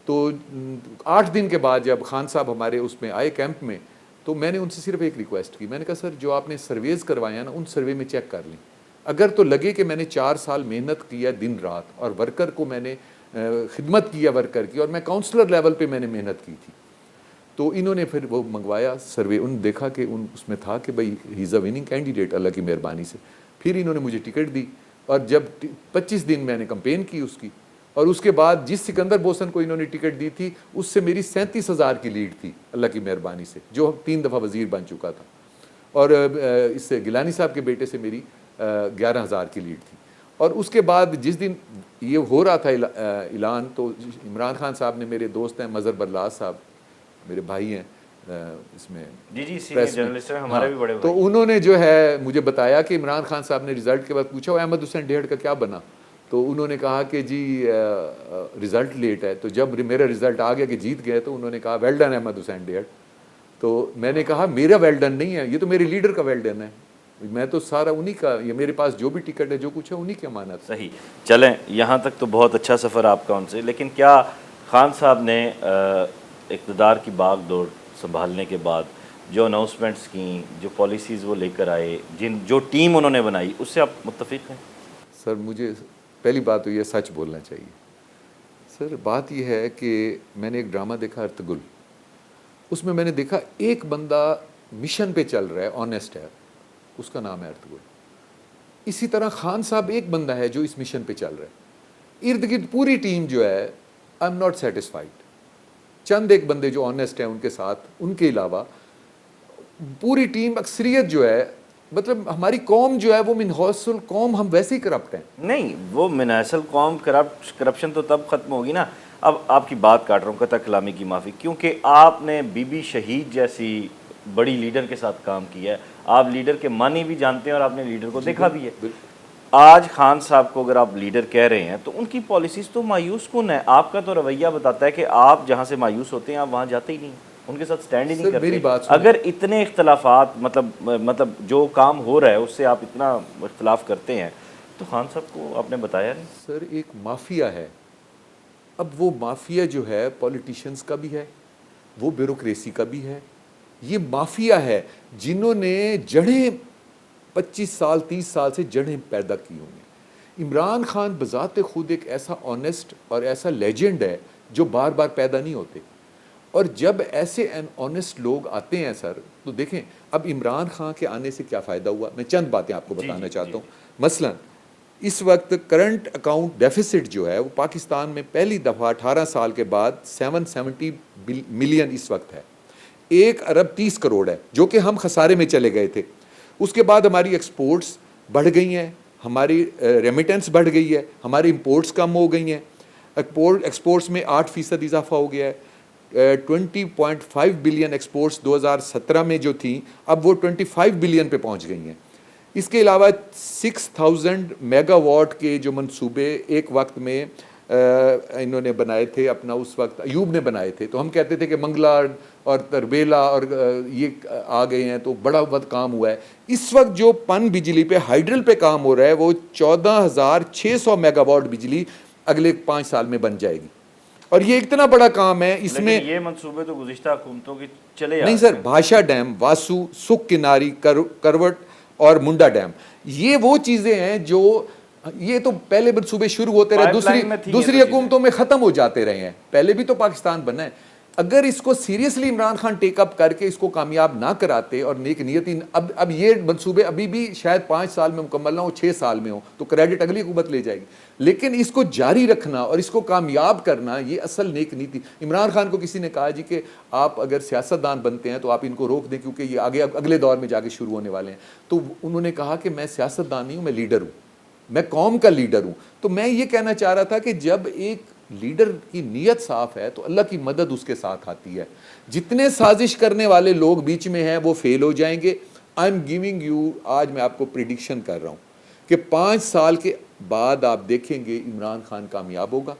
تو 8 دن کے بعد جب خان صاحب ہمارے اس میں آئے کیمپ میں, تو میں نے ان سے صرف ایک ریکویسٹ کی. میں نے کہا سر جو آپ نے سرویز کروائے ہیں نا, ان سروے میں چیک کر لیں, اگر تو لگے کہ میں نے 4 سال محنت کیا دن رات, اور ورکر کو میں نے خدمت کیا ورکر کی, اور میں کاؤنسلر لیول پہ میں نے محنت کی تھی. تو انہوں نے پھر وہ منگوایا سروے, ان دیکھا کہ اس میں تھا کہ بھائی ہی از اے وننگ کینڈیڈیٹ اللہ کی مہربانی سے. پھر انہوں نے مجھے ٹکٹ دی, اور جب 25 دن میں نے کمپین کی اس کی, اور اس کے بعد جس سکندر بوسن کو انہوں نے ٹکٹ دی تھی اس سے میری 37,000 کی لیڈ تھی اللہ کی مہربانی سے, جو 3 دفعہ وزیر بن چکا تھا. اور اس سے گیلانی صاحب کے بیٹے سے میری 11,000 کی لیڈ تھی. اور اس کے بعد جس دن یہ ہو رہا تھا اعلان, تو عمران خان صاحب نے, میرے دوست ہیں مظہر برلاس صاحب, میرے بھائی ہیں اس میں, جی سینئر جرنلسٹ ہیں ہمارے بھی بڑے بھائی. تو انہوں نے جو ہے مجھے بتایا کہ عمران خان صاحب نے رزلٹ کے بعد پوچھا احمد حسین ڈیڑھ کا کیا بنا, تو انہوں نے کہا کہ جی رزلٹ لیٹ ہے. تو جب میرا رزلٹ آ گیا کہ جیت گئے تو انہوں نے کہا ویل ڈن احمد حسین ڈیڈ. تو میں نے کہا میرا ویل ڈن نہیں ہے, یہ تو میرے لیڈر کا ویل ڈن ہے, میں تو سارا انہی کا, یہ میرے پاس جو بھی ٹکٹ ہے جو کچھ ہے انہی کی امانت. صحیح. چلیں یہاں تک تو بہت اچھا سفر آپ کا ان سے, لیکن کیا خان صاحب نے اقتدار کی باغ دوڑ سنبھالنے کے بعد جو اناؤنسمنٹس کیں, جو پالیسیز وہ لے کر آئے, جو ٹیم انہوں نے بنائی, اس سے آپ متفق ہیں؟ سر مجھے پہلی بات تو یہ سچ بولنا چاہیے. سر بات یہ ہے کہ میں نے ایک ڈرامہ دیکھا ارطغرل, اس میں نے دیکھا ایک بندہ مشن پہ چل رہا ہے, آنیسٹ ہے, اس کا نام ہے ارطغرل. اسی طرح خان صاحب ایک بندہ ہے جو اس مشن پہ چل رہا ہے. ارد گرد پوری ٹیم جو ہے آئی ایم ناٹ سیٹسفائیڈ. چند ایک بندے جو آنیسٹ ہیں ان کے ساتھ, ان کے علاوہ پوری ٹیم اکثریت جو ہے, مطلب ہماری قوم جو ہے وہ من حیث القوم ہم ویسے ہی کرپٹ ہیں. نہیں, وہ من حیث القوم کرپشن تو تب ختم ہوگی نا. اب آپ کی بات کاٹ رہا ہوں, قطع کلامی کی معافی, کیونکہ آپ نے بی بی شہید جیسی بڑی لیڈر کے ساتھ کام کیا ہے, آپ لیڈر کے معنی بھی جانتے ہیں اور آپ نے لیڈر کو دیکھا بھی ہے. آج خان صاحب کو اگر آپ لیڈر کہہ رہے ہیں تو ان کی پالیسیز تو مایوس کن ہے. آپ کا تو رویہ بتاتا ہے کہ آپ جہاں سے مایوس ہوتے ہیں آپ وہاں جاتے ہی نہیں, ان کے ساتھ سٹینڈ ہی نہیں کرتے. اگر اتنے اختلافات مطلب جو کام ہو رہا ہے اس سے آپ اتنا اختلاف کرتے ہیں تو خان صاحب کو آپ نے بتایا نہیں. سر ایک مافیا ہے, اب وہ مافیا جو ہے پولیٹیشنز کا بھی ہے, وہ بیوروکریسی کا بھی ہے. یہ مافیا ہے جنہوں نے جڑیں 25 سال 30 سال سے جڑیں پیدا کی ہوئی ہیں. عمران خان بذات خود ایک ایسا آنیسٹ اور ایسا لیجنڈ ہے جو بار بار پیدا نہیں ہوتے. اور جب ایسے آنیسٹ لوگ آتے ہیں سر, تو دیکھیں اب عمران خان کے آنے سے کیا فائدہ ہوا. میں چند باتیں آپ کو بتانا چاہتا ہوں. مثلا اس وقت کرنٹ اکاؤنٹ ڈیفیسٹ جو ہے وہ پاکستان میں پہلی دفعہ 18 سال کے بعد 770 ملین اس وقت ہے, 1 ارب 30 کروڑ ہے, جو کہ ہم خسارے میں چلے گئے تھے. اس کے بعد ہماری ایکسپورٹس بڑھ گئی ہیں, ہماری ریمیٹنس بڑھ گئی ہے, ہماری امپورٹس کم ہو گئی ہیں. ایکسپورٹس میں 8% اضافہ ہو گیا ہے. 20.5 بلین ایکسپورٹس 2017 میں جو تھیں اب وہ 25 بلین پہ پہنچ گئی ہیں. اس کے علاوہ 6000 میگا واٹ کے جو منصوبے ایک وقت میں انہوں نے بنائے تھے, اپنا اس وقت ایوب نے بنائے تھے, تو ہم کہتے تھے کہ منگلا اور تربیلا اور یہ آ گئے ہیں تو بڑا وقت کام ہوا ہے. اس وقت جو پن بجلی پہ ہائیڈرل پہ کام ہو رہا ہے وہ 14600 میگا واٹ بجلی اگلے 5 سال میں بن جائے گی. اور یہ اتنا بڑا کام ہے, اس میں یہ منصوبے تو گزشتہ حکومتوں کی چلے نہیں سر. بھاشا ڈیم, واسو, سکھ کناری, کروٹ اور منڈا ڈیم, یہ وہ چیزیں ہیں جو یہ تو پہلے منصوبے شروع ہوتے رہے, دوسری حکومتوں میں ختم ہو جاتے رہے ہیں. پہلے بھی تو پاکستان بنا ہے. اگر اس کو سیریسلی عمران خان ٹیک اپ کر کے اس کو کامیاب نہ کراتے اور نیک نیتی, اب یہ منصوبے ابھی بھی شاید 5 سال میں مکمل نہ ہو, 6 سال میں ہو, تو کریڈٹ اگلی حکومت لے جائے گی. لیکن اس کو جاری رکھنا اور اس کو کامیاب کرنا یہ اصل نیک نیتی. عمران خان کو کسی نے کہا جی کہ آپ اگر سیاستدان بنتے ہیں تو آپ ان کو روک دیں کیونکہ یہ آگے اگلے دور میں جا کے شروع ہونے والے ہیں. تو انہوں نے کہا کہ میں سیاستدان نہیں ہوں, میں لیڈر ہوں, میں قوم کا لیڈر ہوں. تو میں یہ کہنا چاہ رہا تھا کہ جب ایک لیڈر کی نیت صاف ہے تو اللہ کی مدد اس کے ساتھ آتی ہے. جتنے سازش کرنے والے لوگ بیچ میں ہیں وہ فیل ہو جائیں گے. آئی ایم گیونگ یو, آج میں آپ کو پریڈکشن کر رہا ہوں کہ 5 سال کے بعد آپ دیکھیں گے عمران خان کامیاب ہوگا,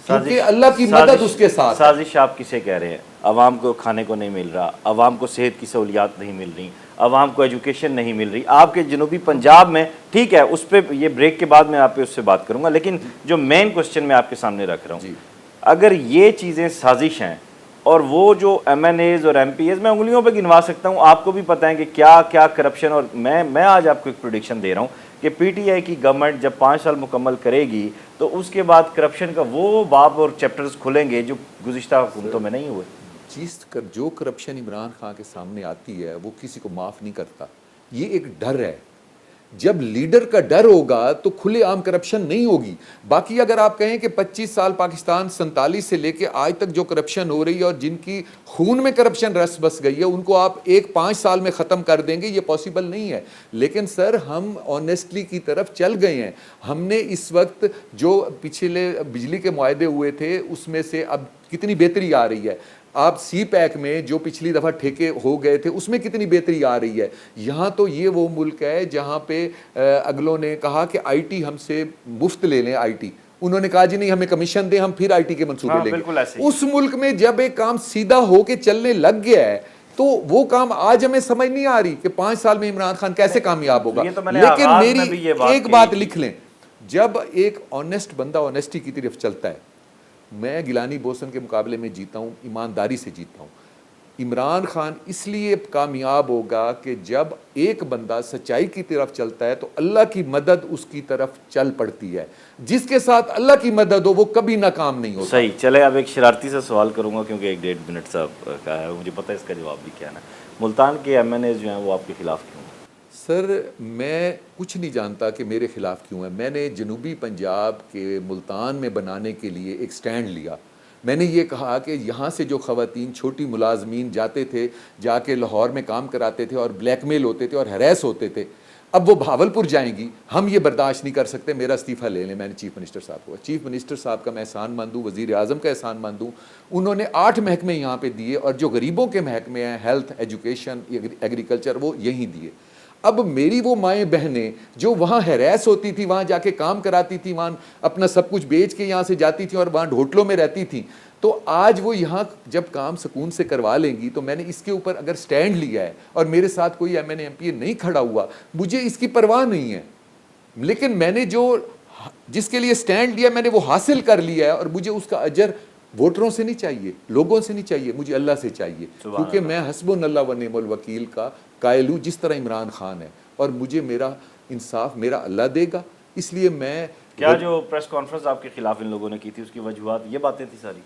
کیونکہ اللہ کی مدد اس کے ساتھ. سازش آپ کسے کہہ رہے ہیں؟ عوام کو کھانے کو نہیں مل رہا, عوام کو صحت کی سہولیات نہیں مل رہی, عوام کو ایجوکیشن نہیں مل رہی. آپ کے جنوبی پنجاب میں ٹھیک ہے, اس پہ یہ بریک کے بعد میں آپ پہ اس سے بات کروں گا, لیکن جو مین کوسچن میں آپ کے سامنے رکھ رہا ہوں, اگر یہ چیزیں سازش ہیں اور وہ جو ایم این ایز اور ایم پی ایز میں انگلیوں پہ گنوا سکتا ہوں, آپ کو بھی پتہ ہے کہ کیا کیا کرپشن, اور میں آج آپ کو ایک پریڈکشن دے رہا ہوں کہ پی ٹی آئی کی گورنمنٹ جب 5 سال مکمل کرے گی تو اس کے بعد کرپشن کا وہ باب اور چیپٹرز کھلیں گے جو گزشتہ حکومتوں میں نہیں ہوئے. جو کرپشن عمران خان کے سامنے آتی ہے وہ کسی کو معاف نہیں کرتا. یہ ایک ڈر ہے. جب لیڈر کا ڈر ہوگا تو کھلے عام کرپشن نہیں ہوگی. باقی اگر آپ کہیں کہ 25 سال پاکستان 47 سے لے کے آج تک جو کرپشن ہو رہی ہے اور جن کی خون میں کرپشن رس بس گئی ہے ان کو آپ 5 سال میں ختم کر دیں گے, یہ پاسبل نہیں ہے. لیکن سر ہم آنیسٹلی کی طرف چل گئے ہیں. ہم نے اس وقت جو پچھلے بجلی کے معاہدے ہوئے تھے اس میں سے اب کتنی بہتری آ رہی ہے. آپ سی پیک میں جو پچھلی دفعہ ٹھیکے ہو گئے تھے اس میں کتنی بہتری آ رہی ہے. یہاں تو یہ وہ ملک ہے جہاں پہ اگلوں نے کہا کہ آئی ٹی ہم سے مفت لے لیں, آئی ٹی انہوں نے کہا جی نہیں ہمیں کمیشن دیں, ہم پھر آئی ٹی کے منصوبے لیں گے. اس ملک میں جب ایک کام سیدھا ہو کے چلنے لگ گیا ہے تو وہ کام آج ہمیں سمجھ نہیں آ رہی کہ 5 سال میں عمران خان کیسے کامیاب ہوگا. لیکن میری ایک بات لکھ لیں, جب ایک آنیسٹ بندہ آنیسٹی کی طرف چلتا ہے, میں گیلانی بوسن کے مقابلے میں جیتا ہوں, ایمانداری سے جیتا ہوں. عمران خان اس لیے کامیاب ہوگا کہ جب ایک بندہ سچائی کی طرف چلتا ہے تو اللہ کی مدد اس کی طرف چل پڑتی ہے. جس کے ساتھ اللہ کی مدد ہو وہ کبھی ناکام نہیں ہوتا. صحیح. چلے اب ایک شرارتی سے سوال کروں گا کیونکہ 1.5 منٹ صاحب کا ہے, مجھے پتہ ہے اس کا جواب بھی کیا ہے. ملتان کے ایم این ایز جو ہیں وہ آپ کے خلاف کیوں ہیں؟ سر میں کچھ نہیں جانتا کہ میرے خلاف کیوں ہے. میں نے جنوبی پنجاب کے ملتان میں بنانے کے لیے ایک سٹینڈ لیا. میں نے یہ کہا کہ یہاں سے جو خواتین چھوٹی ملازمین جاتے تھے, جا کے لاہور میں کام کراتے تھے اور بلیک میل ہوتے تھے اور ہراس ہوتے تھے, اب وہ بھاولپور جائیں گی, ہم یہ برداشت نہیں کر سکتے, میرا استعفیٰ لے لیں. میں نے چیف منسٹر صاحب کو, چیف منسٹر صاحب کا میں احسان مند ہوں, وزیر اعظم کا احسان مند ہوں. انہوں نے 8 محکمے یہاں پہ دیے اور جو غریبوں کے محکمے ہیں ہیلتھ, ایجوکیشن, ایگریکلچر, وہ یہیں دیے. اب میری وہ مائیں بہنیں جو وہاں ہراس ہوتی تھی, وہاں جا کے کام کراتی تھی, وہاں اپنا سب کچھ بیچ کے یہاں سے جاتی تھیں اور وہاں ہوٹلوں میں رہتی تھیں, تو آج وہ یہاں جب کام سکون سے کروا لیں گی. تو میں نے اس کے اوپر اگر سٹینڈ لیا ہے اور میرے ساتھ کوئی M N A M P A نہیں کھڑا ہوا, مجھے اس کی پرواہ نہیں ہے. لیکن میں نے جس کے لیے سٹینڈ لیا میں نے وہ حاصل کر لیا ہے, اور مجھے اس کا اجر ووٹروں سے نہیں چاہیے, لوگوں سے نہیں چاہیے, مجھے اللہ سے چاہیے. کیونکہ میں حسبنا اللہ و نعم الوکیل کا قائل ہوں, جس طرح عمران خان ہے, اور مجھے میرا انصاف میرا اللہ دے گا. اس لیے میں کیا جو پریس کانفرنس آپ کے خلاف ان لوگوں نے کی تھی اس کی وجوہات یہ باتیں تھی ساری؟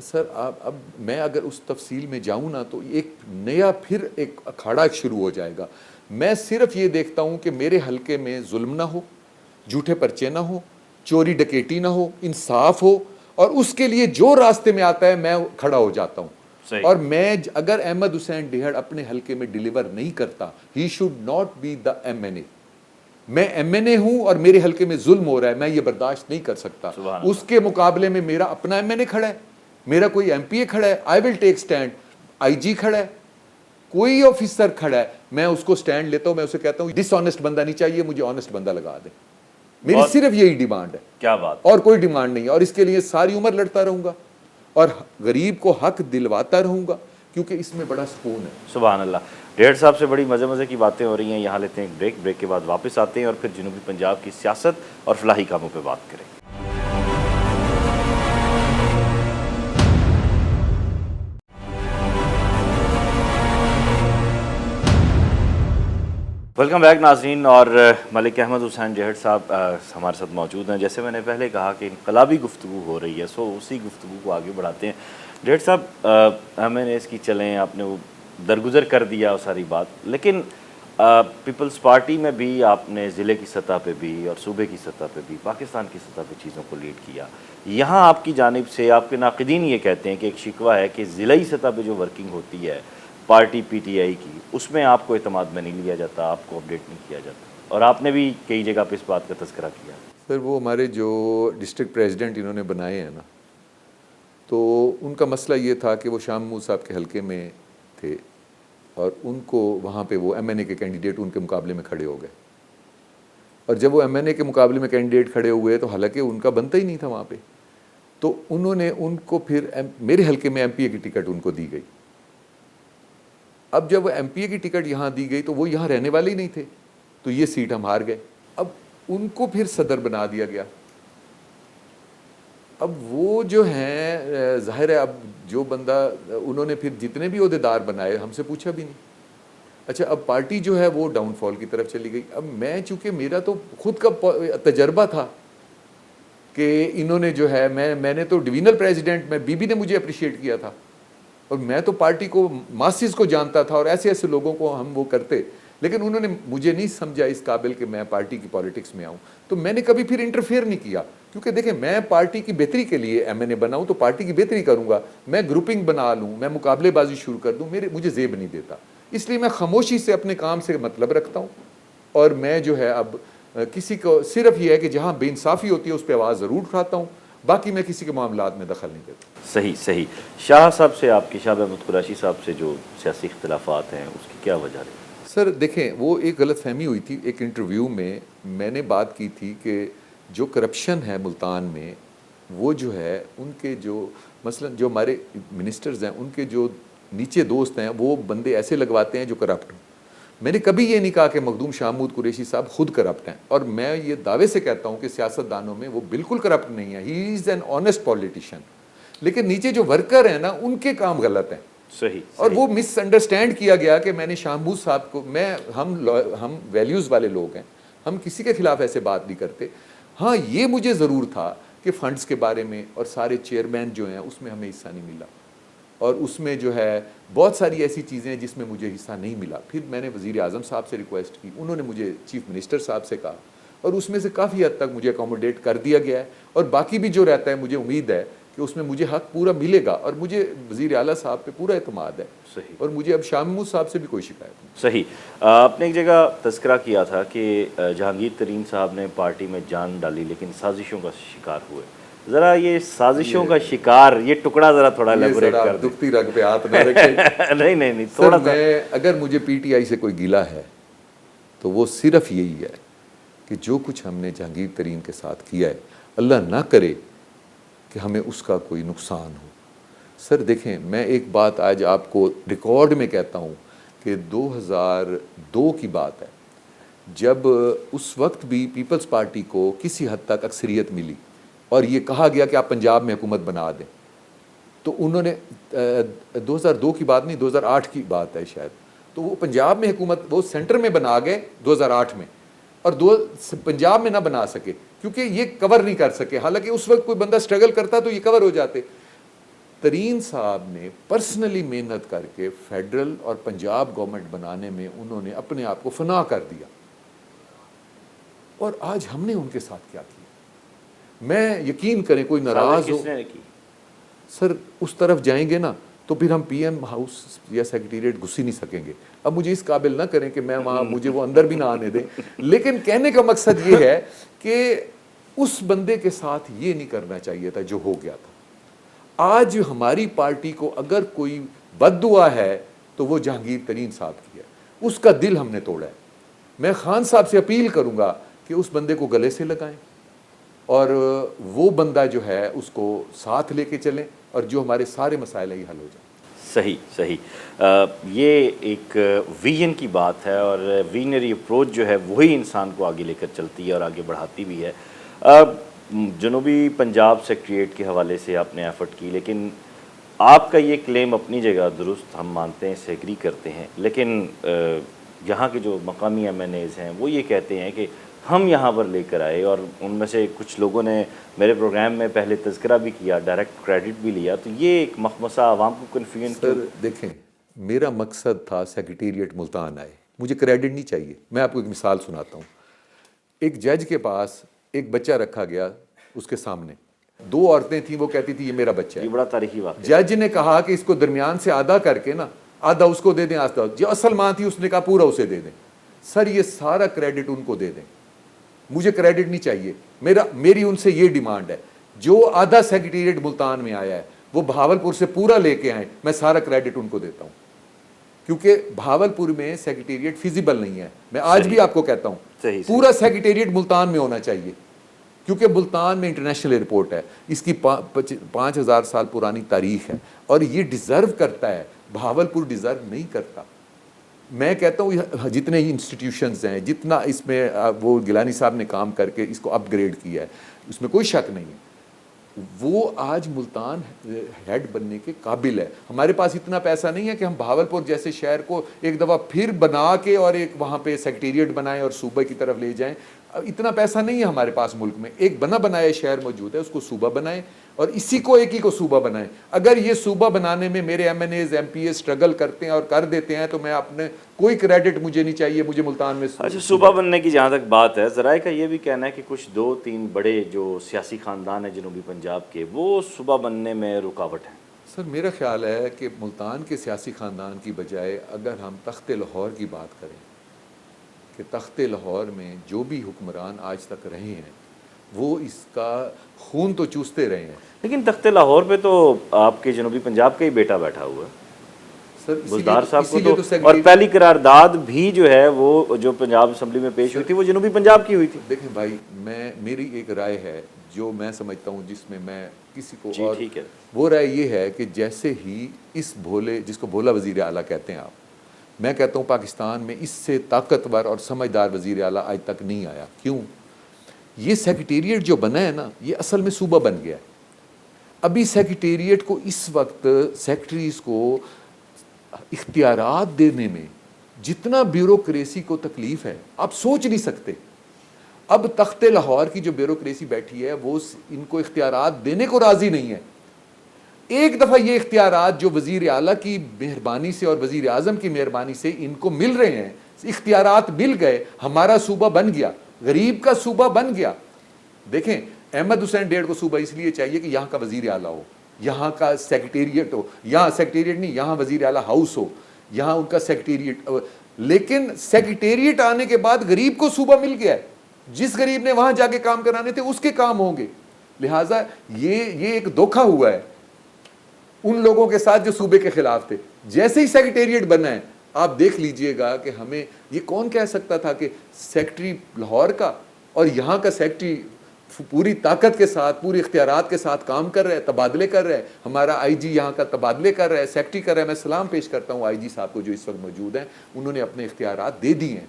سر اب میں اگر اس تفصیل میں جاؤں نا تو ایک نیا پھر ایک اکھاڑا شروع ہو جائے گا. میں صرف یہ دیکھتا ہوں کہ میرے حلقے میں ظلم نہ ہو, جھوٹے پرچے نہ ہو, چوری ڈکیٹی نہ ہو, انصاف ہو, اور اس کے لیے جو راستے میں آتا ہے میں کھڑا ہو جاتا ہوں. اور میں اگر احمد حسین ڈیہڑ اپنے حلقے میں ڈیلیور نہیں کرتا, he should not be the M N A. میں ایم این اے ہوں اور میرے حلقے میں ظلم ہو رہا ہے, میں یہ برداشت نہیں کر سکتا. اس کے مقابلے میں میرا اپنا ایم این اے کھڑا ہے, میرا کوئی ایم پی اے کھڑا ہے, آئی ول ٹیک سٹینڈ. آئی جی کھڑا ہے, کوئی آفیسر کھڑا ہے, میں اس کو سٹینڈ لیتا ہوں. میں اسے کہتا ہوں ڈس آنیسٹ بندہ نہیں چاہیے, مجھے آنیسٹ بندہ لگا دے. میری صرف یہی ڈیمانڈ ہے. کیا بات, اور کوئی ڈیمانڈ نہیں ہے. اور اس کے لیے ساری عمر لڑتا رہوں گا اور غریب کو حق دلواتا رہوں گا, کیونکہ اس میں بڑا سکون ہے. سبحان اللہ. ڈیڑھ صاحب سے بڑی مزے کی باتیں ہو رہی ہیں. یہاں لیتے ہیں ایک بریک کے بعد واپس آتے ہیں اور پھر جنوبی پنجاب کی سیاست اور فلاحی کاموں پہ بات کریں. ویلکم بیک ناظرین. اور ملک احمد حسین ڈیہڑ صاحب ہمارے ساتھ موجود ہیں. جیسے میں نے پہلے کہا کہ انقلابی گفتگو ہو رہی ہے, سو اسی گفتگو کو آگے بڑھاتے ہیں. ڈیہڑ صاحب ایم این ایز کی چلیں, آپ نے وہ درگزر کر دیا وہ ساری بات, لیکن پیپلز پارٹی میں بھی آپ نے ضلع کی سطح پہ بھی اور صوبے کی سطح پہ بھی پاکستان کی سطح پہ چیزوں کو لیڈ کیا. یہاں آپ کی جانب سے آپ کے ناقدین یہ کہتے ہیں کہ ایک شکوہ ہے کہ ضلعی سطح پہ جو ورکنگ ہوتی ہے پارٹی پی ٹی آئی کی, اس میں آپ کو اعتماد میں نہیں لیا جاتا, آپ کو اپڈیٹ نہیں کیا جاتا, اور آپ نے بھی کئی جگہ پہ اس بات کا تذکرہ کیا. سر وہ ہمارے جو ڈسٹرکٹ پریزیڈنٹ انہوں نے بنائے ہیں نا, تو ان کا مسئلہ یہ تھا کہ وہ شاہ محمود صاحب کے حلقے میں تھے اور ان کو وہاں پہ وہ ایم این اے کے کینڈیڈیٹ ان کے مقابلے میں کھڑے ہو گئے. اور جب وہ ایم این اے کے مقابلے میں کینڈیڈیٹ کھڑے ہوئے تو حالانکہ ان کا بنتا ہی نہیں تھا وہاں پہ, تو انہوں نے ان کو پھر میرے حلقے میں ایم پی اے کی ٹکٹ ان کو دی گئی. اب جب ایم پی اے کی ٹکٹ یہاں دی گئی تو وہ یہاں رہنے والے ہی نہیں تھے, تو یہ سیٹ ہم ہار گئے. اب ان کو پھر صدر بنا دیا گیا. اب وہ جو ہیں ظاہر ہے, اب جو بندہ انہوں نے پھر جتنے بھی عہدیدار بنائے ہم سے پوچھا بھی نہیں. اچھا, اب پارٹی جو ہے وہ ڈاؤن فال کی طرف چلی گئی. اب میں چونکہ میرا تو خود کا تجربہ تھا کہ انہوں نے جو ہے میں نے تو ڈویژنل پریزیڈنٹ میں بی بی نے مجھے اپریشیٹ کیا تھا, اور میں تو پارٹی کو ماسز کو جانتا تھا اور ایسے ایسے لوگوں کو ہم وہ کرتے, لیکن انہوں نے مجھے نہیں سمجھا اس قابل کہ میں پارٹی کی پالیٹکس میں آؤں. تو میں نے کبھی پھر انٹرفیئر نہیں کیا, کیونکہ دیکھیں میں پارٹی کی بہتری کے لیے ایم این اے بناؤں تو پارٹی کی بہتری کروں گا. میں گروپنگ بنا لوں, میں مقابلے بازی شروع کر دوں, مجھے زیب نہیں دیتا. اس لیے میں خاموشی سے اپنے کام سے مطلب رکھتا ہوں. اور میں جو ہے اب کسی کو صرف یہ ہے کہ جہاں بے انصافی ہوتی ہے اس پہ آواز ضرور اٹھاتا ہوں, باقی میں کسی کے معاملات میں دخل نہیں دیتا. صحیح صحیح. شاہ صاحب سے آپ کی، شاہ محمود قریشی صاحب سے جو سیاسی اختلافات ہیں اس کی کیا وجہ رہی؟ سر دیکھیں وہ ایک غلط فہمی ہوئی تھی. ایک انٹرویو میں نے بات کی تھی کہ جو کرپشن ہے ملتان میں وہ جو ہے ان کے جو مثلا جو ہمارے منسٹرز ہیں ان کے جو نیچے دوست ہیں وہ بندے ایسے لگواتے ہیں جو کرپٹ ہوں. میں نے کبھی یہ نہیں کہا کہ مخدوم شاہ محمود قریشی صاحب خود کرپٹ ہیں، اور میں یہ دعوے سے کہتا ہوں کہ سیاست دانوں میں وہ بالکل کرپٹ نہیں ہے. ہی از این آنیسٹ پولیٹیشین. لیکن نیچے جو ورکر ہیں نا ان کے کام غلط ہیں. صحیح. اور وہ مس انڈرسٹینڈ کیا گیا کہ میں نے شاہ محمود صاحب کو ہم ویلیوز والے لوگ ہیں، ہم کسی کے خلاف ایسے بات نہیں کرتے. ہاں یہ مجھے ضرور تھا کہ فنڈز کے بارے میں اور سارے چیئرمین جو ہیں اس میں ہمیں حصہ نہیں ملا، اور اس میں جو ہے بہت ساری ایسی چیزیں ہیں جس میں مجھے حصہ نہیں ملا. پھر میں نے وزیر اعظم صاحب سے ریکویسٹ کی، انہوں نے مجھے چیف منسٹر صاحب سے کہا، اور اس میں سے کافی حد تک مجھے اکوموڈیٹ کر دیا گیا ہے. اور باقی بھی جو رہتا ہے مجھے امید ہے کہ اس میں مجھے حق پورا ملے گا، اور مجھے وزیر اعلیٰ صاحب پہ پورا اعتماد ہے. صحیح. اور مجھے اب شاہ محمود صاحب سے بھی کوئی شکایت نہیں. صحیح. آپ نے ایک جگہ تذکرہ کیا تھا کہ جہانگیر ترین صاحب نے پارٹی میں جان ڈالی لیکن سازشوں کا شکار ہوئے. ذرا یہ سازشوں کا شکار، یہ ٹکڑا ذرا تھوڑا ایلیبوریٹ کر دیں. دکھتی رگ پہ ہاتھ نہ رکھیں. نہیں تھوڑا سا. اگر مجھے پی ٹی آئی سے کوئی گلہ ہے تو وہ صرف یہی ہے کہ جو کچھ ہم نے جہانگیر ترین کے ساتھ کیا ہے اللہ نہ کرے کہ ہمیں اس کا کوئی نقصان ہو. سر دیکھیں میں ایک بات آج آپ کو ریکارڈ میں کہتا ہوں کہ 2002 کی بات ہے، جب اس وقت بھی پیپلز پارٹی کو کسی حد تک اکثریت ملی اور یہ کہا گیا کہ آپ پنجاب میں حکومت بنا دیں، تو انہوں نے 2002 کی بات نہیں 2008 کی بات ہے شاید، تو وہ پنجاب میں حکومت وہ سینٹر میں بنا گئے 2008 میں، اور پنجاب میں نہ بنا سکے کیونکہ یہ کور نہیں کر سکے. حالانکہ اس وقت کوئی بندہ سٹرگل کرتا تو یہ کور ہو جاتے. ترین صاحب نے پرسنلی محنت کر کے فیڈرل اور پنجاب گورنمنٹ بنانے میں انہوں نے اپنے آپ کو فنا کر دیا. اور آج ہم نے ان کے ساتھ کیا کیا؟ میں یقین کریں کوئی ناراض ہو سر اس طرف جائیں گے نا تو پھر ہم پی ایم ہاؤس یا سیکریٹریٹ گھس ہی نہیں سکیں گے. اب مجھے اس قابل نہ کریں کہ میں وہاں مجھے وہ اندر بھی نہ آنے دیں. لیکن کہنے کا مقصد یہ ہے کہ اس بندے کے ساتھ یہ نہیں کرنا چاہیے تھا جو ہو گیا تھا. آج ہماری پارٹی کو اگر کوئی بد دعا ہے تو وہ جہانگیر ترین صاحب کی ہے. اس کا دل ہم نے توڑا ہے. میں خان صاحب سے اپیل کروں گا کہ اس بندے کو گلے سے لگائیں اور وہ بندہ جو ہے اس کو ساتھ لے کے چلیں اور جو ہمارے سارے مسائل ہیں یہ حل ہو جائیں. صحیح صحیح. یہ ایک ویژن کی بات ہے اور ویژنری اپروچ جو ہے وہی انسان کو آگے لے کر چلتی ہے اور آگے بڑھاتی بھی ہے. جنوبی پنجاب سیکریٹریٹ کے حوالے سے آپ نے ایفرٹ کی، لیکن آپ کا یہ کلیم اپنی جگہ درست، ہم مانتے ہیں، سے ایگری کرتے ہیں، لیکن یہاں کے جو مقامی ایم این ایز ہیں وہ یہ کہتے ہیں کہ ہم یہاں پر لے کر آئے، اور ان میں سے کچھ لوگوں نے میرے پروگرام میں پہلے تذکرہ بھی کیا، ڈائریکٹ کریڈٹ بھی لیا، تو یہ ایک مخمصہ عوام کو کنفیوژن. سر دیکھیں میرا مقصد تھا سیکریٹریٹ ملتان آئے، مجھے کریڈٹ نہیں چاہیے. میں آپ کو ایک مثال سناتا ہوں. ایک جج کے پاس ایک بچہ رکھا گیا، اس کے سامنے 2 عورتیں تھیں، وہ کہتی تھی یہ میرا بچہ ہے. یہ بڑا تاریخی واقعہ. جج نے کہا کہ اس کو درمیان سے آدھا کر کے نا آدھا اس کو دے دیں، آدھا جو اصل ماں تھی اس نے کہا پورا اسے دے دیں. سر یہ سارا کریڈٹ ان کو دے دیں، مجھے کریڈٹ نہیں چاہیے. میری ان سے یہ ڈیمانڈ ہے جو آدھا سیکریٹریٹ ملتان میں آیا ہے وہ بہاولپور سے پورا لے کے آئیں، میں سارا کریڈٹ ان کو دیتا ہوں. کیونکہ بہاولپور میں سیکریٹریٹ فیزیبل نہیں ہے. میں آج بھی آپ کو کہتا ہوں پورا سیکریٹریٹ ملتان میں ہونا چاہیے، کیونکہ ملتان میں انٹرنیشنل ایئرپورٹ ہے، اس کی 5000 سال پرانی تاریخ ہے اور یہ ڈیزرو کرتا ہے. بہاولپور ڈیزرو نہیں کرتا. میں کہتا ہوں جتنے انسٹیٹیوشنز ہیں، جتنا اس میں وہ گیلانی صاحب نے کام کر کے اس کو اپ گریڈ کیا ہے، اس میں کوئی شک نہیں ہے. وہ آج ملتان ہیڈ بننے کے قابل ہے. ہمارے پاس اتنا پیسہ نہیں ہے کہ ہم بہاولپور جیسے شہر کو ایک دفعہ پھر بنا کے اور ایک وہاں پہ سیکریٹریٹ بنائیں اور صوبے کی طرف لے جائیں. اتنا پیسہ نہیں ہے ہمارے پاس ملک میں. ایک بنا بنایا شہر موجود ہے، اس کو صوبہ بنائیں اور اسی کو ایک ہی کو صوبہ بنائیں. اگر یہ صوبہ بنانے میں میرے M N As M P A struggle کرتے ہیں اور کر دیتے ہیں تو میں اپنے کوئی کریڈٹ مجھے نہیں چاہیے. مجھے ملتان میں اچھا صوبہ بننے کی جہاں تک بات ہے، ذرائع کا یہ بھی کہنا ہے کہ کچھ 2-3 بڑے جو سیاسی خاندان ہیں جنوبی پنجاب کے وہ صوبہ بننے میں رکاوٹ ہیں. سر میرا خیال ہے کہ ملتان کے سیاسی خاندان کی بجائے اگر ہم تخت لاہور کی بات کریں کہ تخت لاہور میں جو بھی حکمران آج تک رہے ہیں وہ اس کا خون تو چوستے رہے ہیں. لیکن تخت لاہور پہ تو آپ کے جنوبی پنجاب کا ہی بیٹا بیٹھا ہوا ہے بزدار صاحب کو تو, اور پہلی قرارداد بھی جو ہے وہ جو پنجاب اسمبلی میں پیش ہوئی تھی وہ جنوبی پنجاب کی ہوئی تھی. دیکھیں بھائی, میری ایک رائے ہے جو میں سمجھتا ہوں, جس میں میں کسی کو اور ٹھیک ہے, وہ رائے یہ ہے کہ جیسے ہی اس بھولے, جس کو بھولا وزیر اعلیٰ کہتے ہیں آپ, میں کہتا ہوں پاکستان میں اس سے طاقتور اور سمجھدار وزیر اعلیٰ آج تک نہیں آیا. کیوں؟ یہ سیکریٹریٹ جو بنا ہے نا, یہ اصل میں صوبہ بن گیا ہے. ابھی سیکریٹریٹ کو اس وقت سیکٹریز کو اختیارات دینے میں جتنا بیوروکریسی کو تکلیف ہے آپ سوچ نہیں سکتے. اب تخت لاہور کی جو بیوروکریسی بیٹھی ہے وہ ان کو اختیارات دینے کو راضی نہیں ہے. ایک دفعہ یہ اختیارات جو وزیر اعلیٰ کی مہربانی سے اور وزیر اعظم کی مہربانی سے ان کو مل رہے ہیں, اختیارات مل گئے, ہمارا صوبہ بن گیا, غریب کا صوبہ بن گیا. دیکھیں احمد حسین ڈیڑھ کو صوبہ اس لیے چاہیے کہ یہاں کا وزیر اعلیٰ ہو, یہاں کا سیکریٹریٹ ہو, یہاں سیکریٹریٹ نہیں, یہاں وزیر اعلیٰ ہاؤس ہو, یہاں ان کا سیکریٹریٹ. لیکن سیکریٹریٹ آنے کے بعد غریب کو صوبہ مل گیا ہے, جس غریب نے وہاں جا کے کام کرانے تھے اس کے کام ہوں گے. لہٰذا یہ ایک دھوکہ ہوا ہے ان لوگوں کے ساتھ جو صوبے کے خلاف تھے. جیسے ہی سیکریٹریٹ بنا ہے آپ دیکھ لیجئے گا کہ ہمیں یہ کون کہہ سکتا تھا کہ سیکٹری لاہور کا اور یہاں کا سیکٹری پوری طاقت کے ساتھ, پوری اختیارات کے ساتھ کام کر رہے ہیں, تبادلے کر رہے ہیں. ہمارا آئی جی یہاں کا تبادلے کر رہا ہے, سیکٹری کر رہا ہے. میں سلام پیش کرتا ہوں آئی جی صاحب کو جو اس وقت موجود ہیں, انہوں نے اپنے اختیارات دے دی ہیں,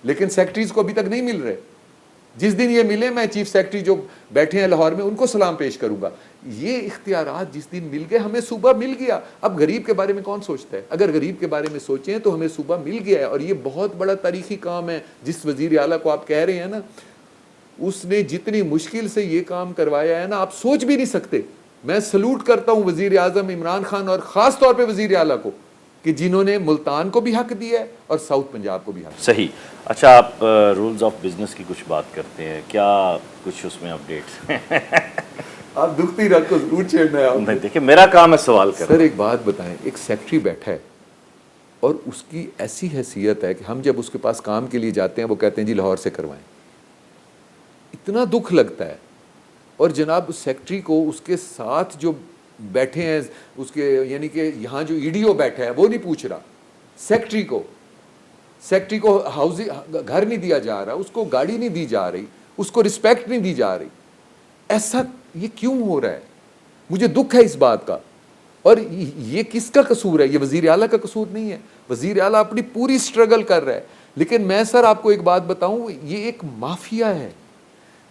لیکن سیکٹریز کو ابھی تک نہیں مل رہے. جس دن یہ ملے میں چیف سیکٹری جو بیٹھے ہیں لاہور میں ان کو سلام پیش کروں گا. یہ اختیارات جس دن مل گئے, ہمیں صوبہ مل گیا. اب غریب کے بارے میں کون سوچتا ہے؟ اگر غریب کے بارے میں سوچیں تو ہمیں صوبہ مل گیا ہے, اور یہ بہت بڑا تاریخی کام ہے. جس وزیر اعلیٰ کو آپ کہہ رہے ہیں نا, اس نے جتنی مشکل سے یہ کام کروایا ہے نا, آپ سوچ بھی نہیں سکتے. میں سلوٹ کرتا ہوں وزیر اعظم عمران خان اور خاص طور پہ وزیر اعلیٰ کو کہ جنہوں نے ملتان کو بھی حق دیا ہے اور ساؤتھ پنجاب کو بھی حق. صحیح. اچھا, آپ رولز آف بزنس کی کچھ بات کرتے ہیں, کیا کچھ اس میں اپڈیٹس؟ آپ دکھتی رات کو ضرور چھیڑنا ہے آپ. دیکھیں میرا کام ہے سوال کرنا. سر ایک بات بتائیں, ایک سیکٹری بیٹھا ہے اور اس کی ایسی حیثیت ہے کہ ہم جب اس کے پاس کام کے لیے جاتے ہیں وہ کہتے ہیں جی لاہور سے کروائیں. اتنا دکھ لگتا ہے. اور جناب سیکٹری کو اس کے ساتھ جو بیٹھے ہیں اس کے, یعنی کہ یہاں جو ای ڈی او بیٹھا ہے وہ نہیں پوچھ رہا سیکٹری کو ہاؤسنگ گھر نہیں دیا جا رہا, اس کو گاڑی نہیں دی جا رہی, اس کو رسپیکٹ نہیں دی جا رہی. ایسا یہ کیوں ہو رہا ہے؟ مجھے دکھ ہے اس بات کا. اور یہ کس کا قصور ہے؟ یہ وزیر اعلیٰ کا قصور نہیں ہے. وزیر اعلیٰ اپنی پوری سٹرگل کر رہا ہے, لیکن میں سر آپ کو ایک بات بتاؤں, یہ ایک مافیا ہے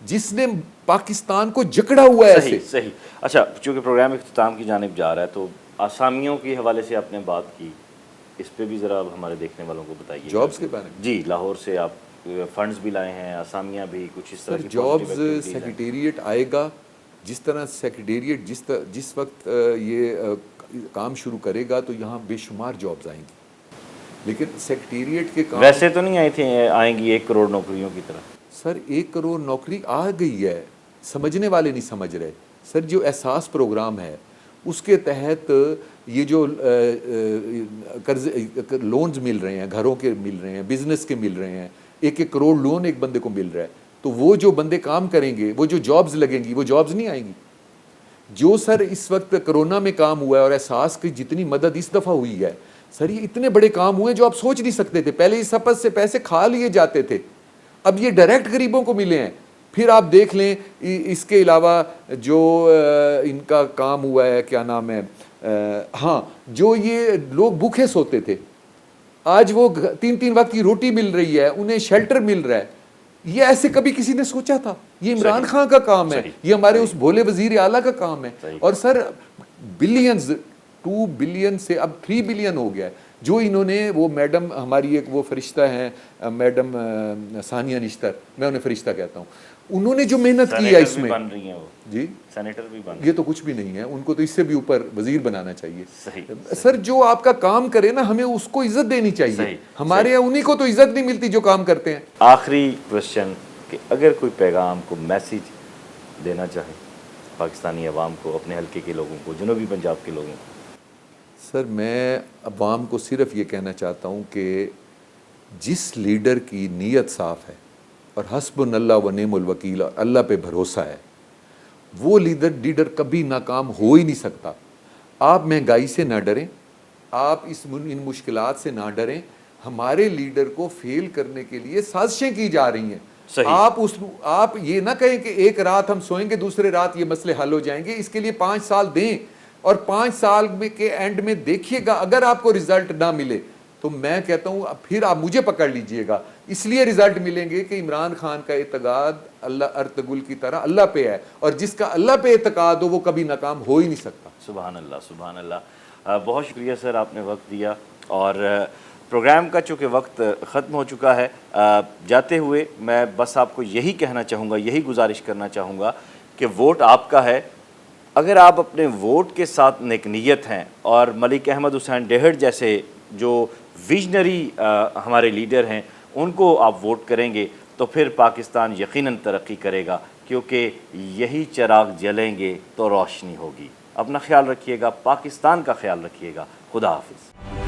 جس نے پاکستان کو جکڑا ہوا ہے ایسے. صحیح. اچھا, چونکہ پروگرام اختتام کی جانب جا رہا ہے تو آسامیوں کے حوالے سے آپ نے بات کی, اس پہ بھی ذرا ہمارے دیکھنے والوں کو بتائیے. جابز کے بارے میں؟ جی, لاہور سے آپ فنڈز بھی لائے ہیں, آسامیاں بھی کچھ اس طرح کی جابز سیکریٹریٹ آئے گا. جس طرح سیکریٹریٹ جس وقت یہ کام شروع کرے گا تو یہاں بے شمار جابز آئیں گی, لیکن سیکریٹریٹ کے کام ویسے تو نہیں آئیں گی 1 کروڑ نوکریوں کی طرح. سر 1 کروڑ نوکری آ گئی ہے, سمجھنے والے نہیں سمجھ رہے. سر جو احساس پروگرام ہے اس کے تحت یہ جو قرض لونز مل رہے ہیں, گھروں کے مل رہے ہیں, بزنس کے مل رہے ہیں, 1 کروڑ لون ایک بندے کو مل رہا ہے, تو وہ جو بندے کام کریں گے, وہ جو جابز لگیں گی, وہ جابز نہیں آئیں گی. جو سر اس وقت کرونا میں کام ہوا ہے اور احساس کی جتنی مدد اس دفعہ ہوئی ہے, سر یہ اتنے بڑے کام ہوئے جو آپ سوچ نہیں سکتے تھے. پہلے اس سپت سے پیسے کھا لیے جاتے تھے, اب یہ ڈائریکٹ غریبوں کو ملے ہیں. پھر آپ دیکھ لیں اس کے علاوہ جو ان کا کام ہوا ہے, کیا نام ہے, ہاں, جو یہ لوگ بھوکے سوتے تھے آج وہ 3 وقت کی روٹی مل رہی ہے, انہیں شیلٹر مل رہا ہے. یہ ایسے کبھی کسی نے سوچا تھا؟ یہ عمران خان کا کام ہے, یہ ہمارے اس بھولے وزیر اعلیٰ کا کام ہے. اور سر بلینز, 2 بلین سے اب 3 بلین ہو گیا ہے جو انہوں نے, وہ میڈم ہماری ایک وہ فرشتہ ہیں میڈم ثانیہ نشتر, میں انہیں فرشتہ کہتا ہوں, انہوں نے جو محنت کی ہے اس میں, جی سینیٹر بھی بن, یہ تو کچھ بھی نہیں ہے, ان کو تو اس سے بھی اوپر وزیر بنانا چاہیے. سر جو آپ کا کام کرے نا, ہمیں اس کو عزت دینی چاہیے. ہمارے یہاں انہیں کو تو عزت نہیں ملتی جو کام کرتے ہیں. آخری کوشچن, کہ اگر کوئی پیغام کو میسیج دینا چاہے پاکستانی عوام کو, اپنے حلقے کے لوگوں کو, جنوبی پنجاب کے لوگوں کو. سر میں عوام کو صرف یہ کہنا چاہتا ہوں کہ جس لیڈر کی نیت صاف ہے, اور حسبنا اللہ و نعم الوکیل، اور اللہ پہ بھروسہ ہے، وہ لیڈر کبھی ناکام ہو ہی نہیں سکتا۔ آپ مہنگائی سے نہ ڈریں، آپ ان مشکلات سے نہ ڈریں، ہمارے لیڈر کو فیل کرنے کے لیے سازشیں کی جا رہی ہیں۔ آپ یہ نہ کہیں کہ ایک رات ہم سوئیں گے دوسرے رات یہ مسئلے حل ہو جائیں گے، اس کے لیے 5 سال دیں، اور 5 سال کے اینڈ میں دیکھیے گا اگر آپ کو رزلٹ نہ ملے تو میں کہتا ہوں پھر آپ مجھے پکڑ لیجئے گا، اس لیے رزلٹ ملیں گے کہ عمران خان کا اعتقاد اللہ ارطغرل کی طرح اللہ پہ ہے، اور جس کا اللہ پہ اعتقاد ہو وہ کبھی ناکام ہو ہی نہیں سکتا۔ سبحان اللہ، سبحان اللہ۔ بہت شکریہ سر، آپ نے وقت دیا، اور پروگرام کا چونکہ وقت ختم ہو چکا ہے، جاتے ہوئے میں بس آپ کو یہی کہنا چاہوں گا، یہی گزارش کرنا چاہوں گا کہ ووٹ آپ کا ہے۔ اگر آپ اپنے ووٹ کے ساتھ نیک نیت ہیں اور ملک احمد حسین ڈہڑ جیسے جو ویژنری ہمارے لیڈر ہیں ان کو آپ ووٹ کریں گے تو پھر پاکستان یقیناً ترقی کرے گا، کیونکہ یہی چراغ جلیں گے تو روشنی ہوگی۔ اپنا خیال رکھیے گا، پاکستان کا خیال رکھیے گا۔ خدا حافظ۔